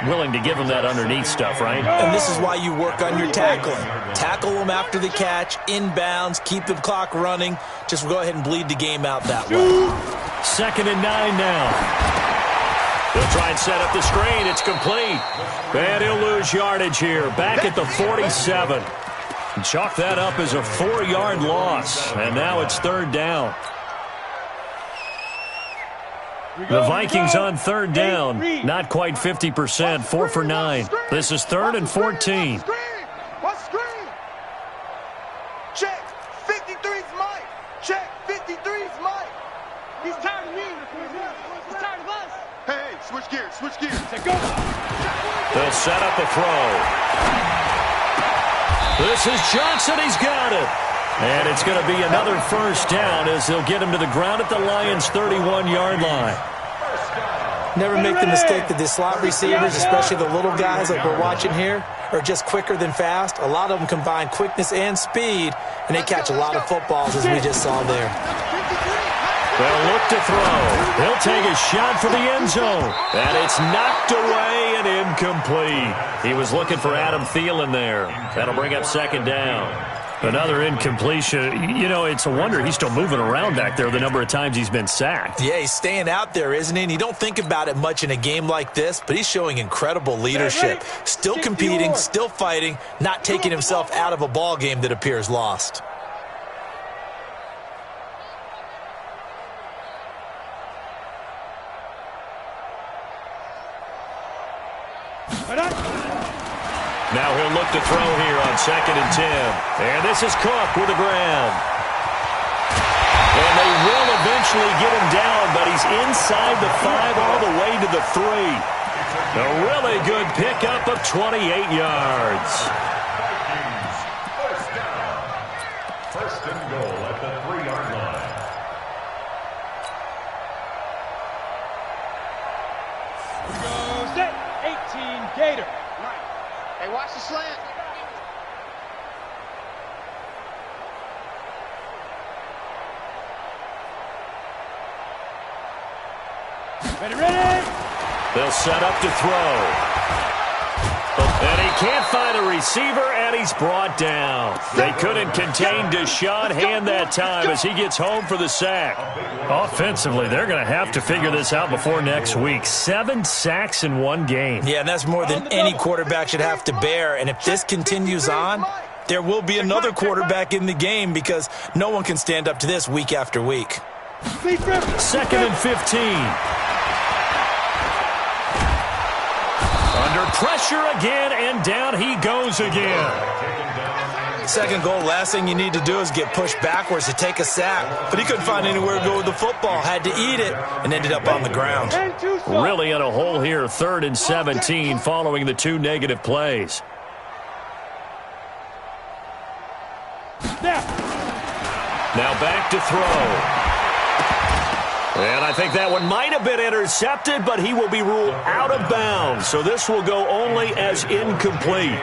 C: willing to give them that underneath stuff, right?
F: And this is why you work on your tackling. Tackle them after the catch, inbounds, keep the clock running. Just go ahead and bleed the game out that way.
C: 2nd and 9 now. They'll try and set up the screen. It's complete. And he'll lose yardage here, back at the 47. Chalk that up as a 4-yard loss, and now it's 3rd down. The Vikings on 3rd down, not quite 50%, 4 for 9. This is 3rd and 14.
H: What screen? Check. 53's Mike. Check. 53's Mike. He's tired of me. He's tired of us. Hey, switch gears. Switch gears. Go.
C: They'll set up a throw. This is Johnson. He's got it. And it's going to be another 1st down as they'll get him to the ground at the Lions' 31-yard line.
F: Never make the mistake that the slot receivers, especially the little guys like we're watching here, are just quicker than fast. A lot of them combine quickness and speed, and they catch a lot of footballs, as we just saw there.
C: They'll look to throw. He'll take a shot for the end zone. And it's knocked away and incomplete. He was looking for Adam Thielen there. That'll bring up 2nd down. Another incompletion. You know, it's a wonder he's still moving around back there the number of times he's been sacked.
F: Yeah, he's staying out there, isn't he? And you don't think about it much in a game like this, but he's showing incredible leadership. Still competing, still fighting, not taking himself out of a ball game that appears lost.
C: Now he'll look to throw here on 2nd and 10. And this is Cook with the ground. And they will eventually get him down, but he's inside the 5 all the way to the 3. A really good pickup of 28 yards.
G: Vikings, 1st down. 1st and goal at the 3-yard line.
D: Goes it. 18 Gator.
H: Hey, watch the slant.
D: Ready.
C: They'll set up to throw. And he can't find a receiver, and he's brought down. They couldn't contain Deshaun Hand that time as he gets home for the sack. Offensively, they're going to have to figure this out before next week. 7 sacks in one game.
F: Yeah, and that's more than any quarterback should have to bear. And if this continues on, there will be another quarterback in the game because no one can stand up to this week after week.
C: 2nd and 15. Under pressure again, and down he goes again.
F: 2nd goal, last thing you need to do is get pushed backwards to take a sack. But he couldn't find anywhere to go with the football. Had to eat it and ended up on the ground.
C: Really in a hole here, 3rd and 17 following the 2 negative plays. Now back to throw. And I think that one might have been intercepted, but he will be ruled out of bounds. So this will go only as incomplete.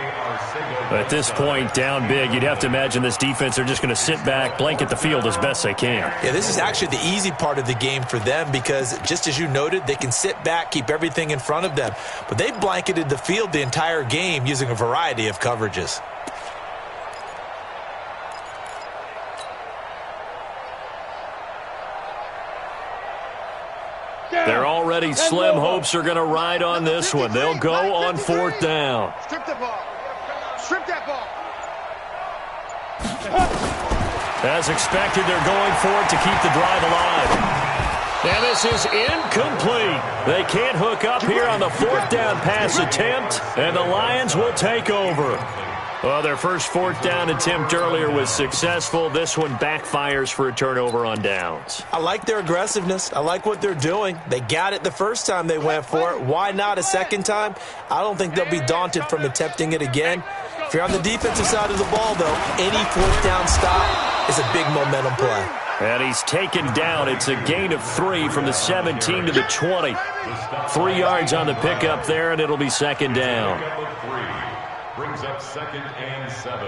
C: At this point, down big, you'd have to imagine this defense are just going to sit back, blanket the field as best they can.
F: Yeah, this is actually the easy part of the game for them because, just as you noted, they can sit back, keep everything in front of them. But they've blanketed the field the entire game using a variety of coverages.
C: They're already slim hopes are going to ride on this one. They'll go on 4th down.
H: Strip the ball. Strip that ball.
C: As expected, they're going for it to keep the drive alive. And this is incomplete. They can't hook up here on the 4th down pass attempt, and the Lions will take over. Well, their first 4th down attempt earlier was successful. This one backfires for a turnover on downs.
F: I like their aggressiveness. I like what they're doing. They got it the first time they went for it. Why not a second time? I don't think they'll be daunted from attempting it again. If you're on the defensive side of the ball, though, any 4th down stop is a big momentum play.
C: And he's taken down. It's a gain of 3 from the 17 to the 20. 3 yards on the pickup there, and it'll be 2nd down.
G: Brings up 2nd and 7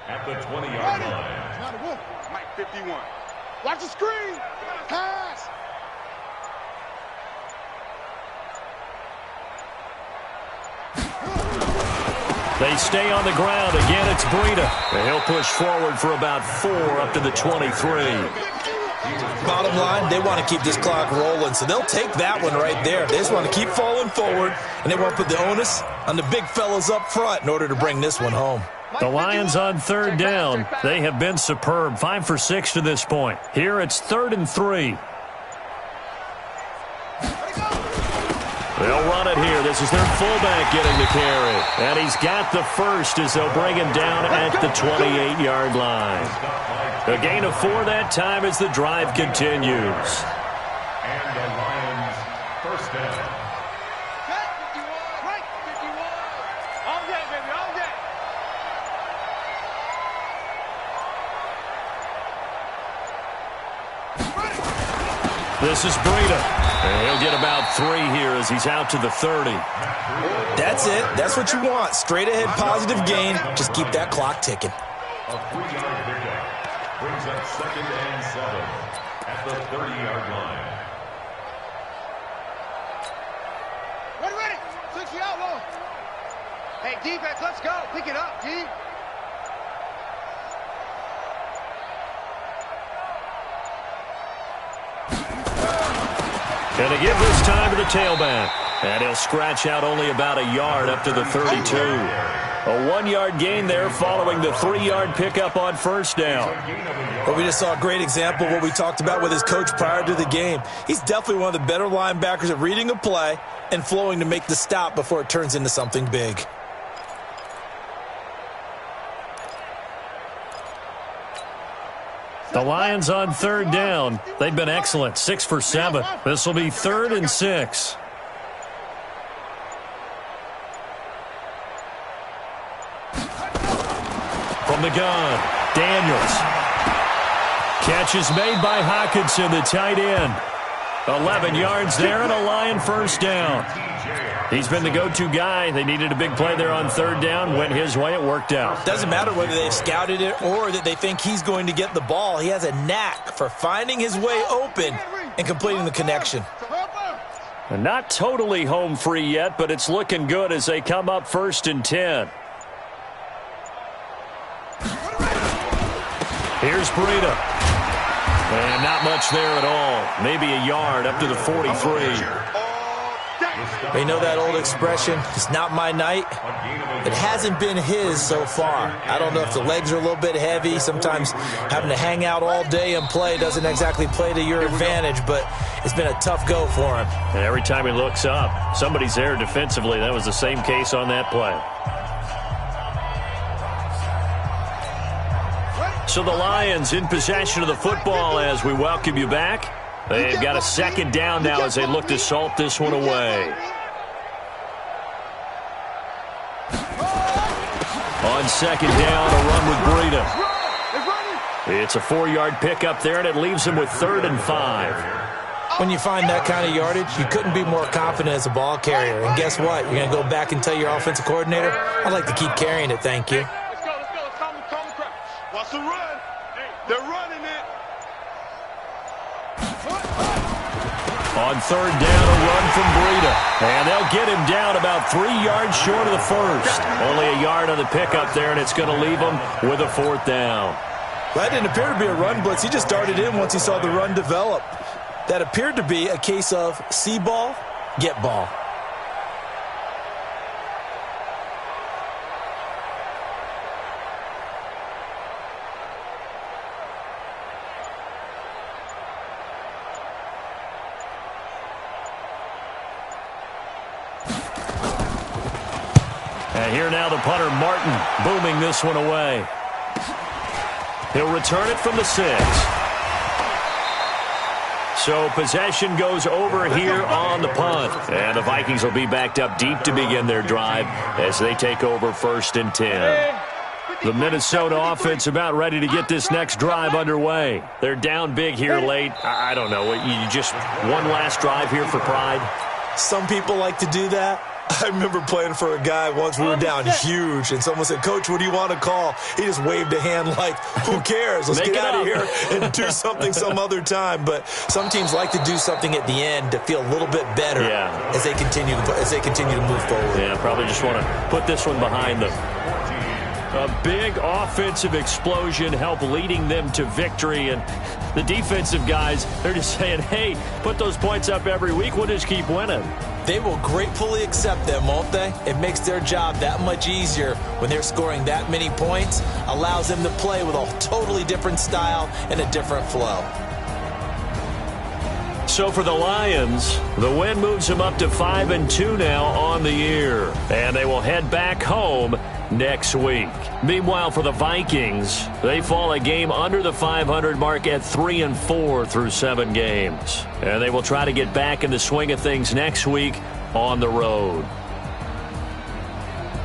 G: at the 20-yard line.
H: Mike 51. Watch the screen. Pass.
C: They stay on the ground. Again, it's Breida. And he'll push forward for about 4 up to the 23.
F: Bottom line, they want to keep this clock rolling, so they'll take that one right there. They just want to keep falling forward, and they want to put the onus on the big fellas up front in order to bring this one home.
C: The Lions on 3rd down. They have been superb. 5 for 6 to this point. Here it's 3rd and 3. They'll run it here. This is their fullback getting the carry. And he's got the first as they'll bring him down at the 28-yard line. A gain of 4 that time as the drive continues.
G: And the Lions first down.
H: Right, 51. All day, baby, all day.
C: This is Breida. And he'll get about 3 here as he's out to the 30.
F: That's it. That's what you want. Straight ahead positive gain. Just keep that clock ticking.
G: A 3-yard pickup brings up 2nd and 7 at the 30-yard line.
H: Ready. 60 outlaw. Hey, defense, let's go. Pick it up, D.
C: And to give this time to the tailback. And he'll scratch out only about a yard up to the 32. A 1-yard gain there following the 3-yard pickup on 1st down.
F: Well, we just saw a great example of what we talked about with his coach prior to the game. He's definitely one of the better linebackers at reading a play and flowing to make the stop before it turns into something big.
C: The Lions on 3rd down. They've been excellent. 6 for 7. This will be 3rd and 6. From the gun, Daniels. Catch is made by Hockenson, the tight end. 11 yards there and a Lion first down. He's been the go-to guy. They needed a big play there on 3rd down. Went his way. It worked out.
F: Doesn't matter whether they've scouted it or that they think he's going to get the ball. He has a knack for finding his way open and completing the connection.
C: And not totally home free yet, but it's looking good as they come up 1st and 10. Here's Breida. And not much there at all. Maybe a yard up to the 43.
F: You know that old expression, it's not my night? It hasn't been his so far. I don't know if the legs are a little bit heavy. Sometimes having to hang out all day and play doesn't exactly play to your advantage, but it's been a tough go for him.
C: And every time he looks up, somebody's there defensively. That was the same case on that play. So the Lions in possession of the football as we welcome you back. They've got a 2nd down now as they look to salt this one away. On 2nd down, a run with Breida. It's a 4-yard pickup there, and it leaves him with 3rd and 5.
F: When you find that kind of yardage, you couldn't be more confident as a ball carrier. And guess what? You're going to go back and tell your offensive coordinator, I'd like to keep carrying it, thank you.
H: Let's go. Calm the crowd. Watch the run. They're running it.
C: On third down, a run from Breida. And they'll get him down about 3 yards short of the first. Only a yard on the pickup there, and it's going to leave him with a fourth down.
F: That didn't appear to be a run blitz. He just darted in once he saw the run develop. That appeared to be a case of see ball, get ball.
C: And here now the punter, Martin, booming this one away. He'll return it from the 6. So possession goes over here on the punt. And the Vikings will be backed up deep to begin their drive as they take over 1st and 10. The Minnesota offense about ready to get this next drive underway. They're down big here late. I don't know. You just one last drive here for pride?
F: Some people like to do that. I remember playing for a guy once. We were down huge, and someone said, "Coach, what do you want to call?" He just waved a hand like, who cares? Let's get out of here and do something some other time. But some teams like to do something at the end to feel a little bit better as they continue to move forward.
C: Yeah, probably just want to put this one behind them. A big offensive explosion helped leading them to victory, and the defensive guys, they're just saying, hey, put those points up every week, we'll just keep winning.
F: They will gratefully accept them, won't they? It makes their job that much easier when they're scoring that many points, allows them to play with a totally different style and a different flow.
C: So for the Lions, the win moves them up to 5-2 now on the year, and they will head back home next week. Meanwhile, for the Vikings, they fall a game under the 500 mark at 3-4 through 7 games. And they will try to get back in the swing of things next week on the road.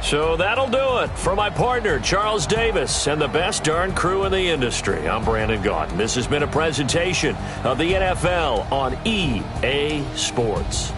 C: So that'll do it. For my partner, Charles Davis, and the best darn crew in the industry, I'm Brandon Gaudin. This has been a presentation of the NFL on EA Sports.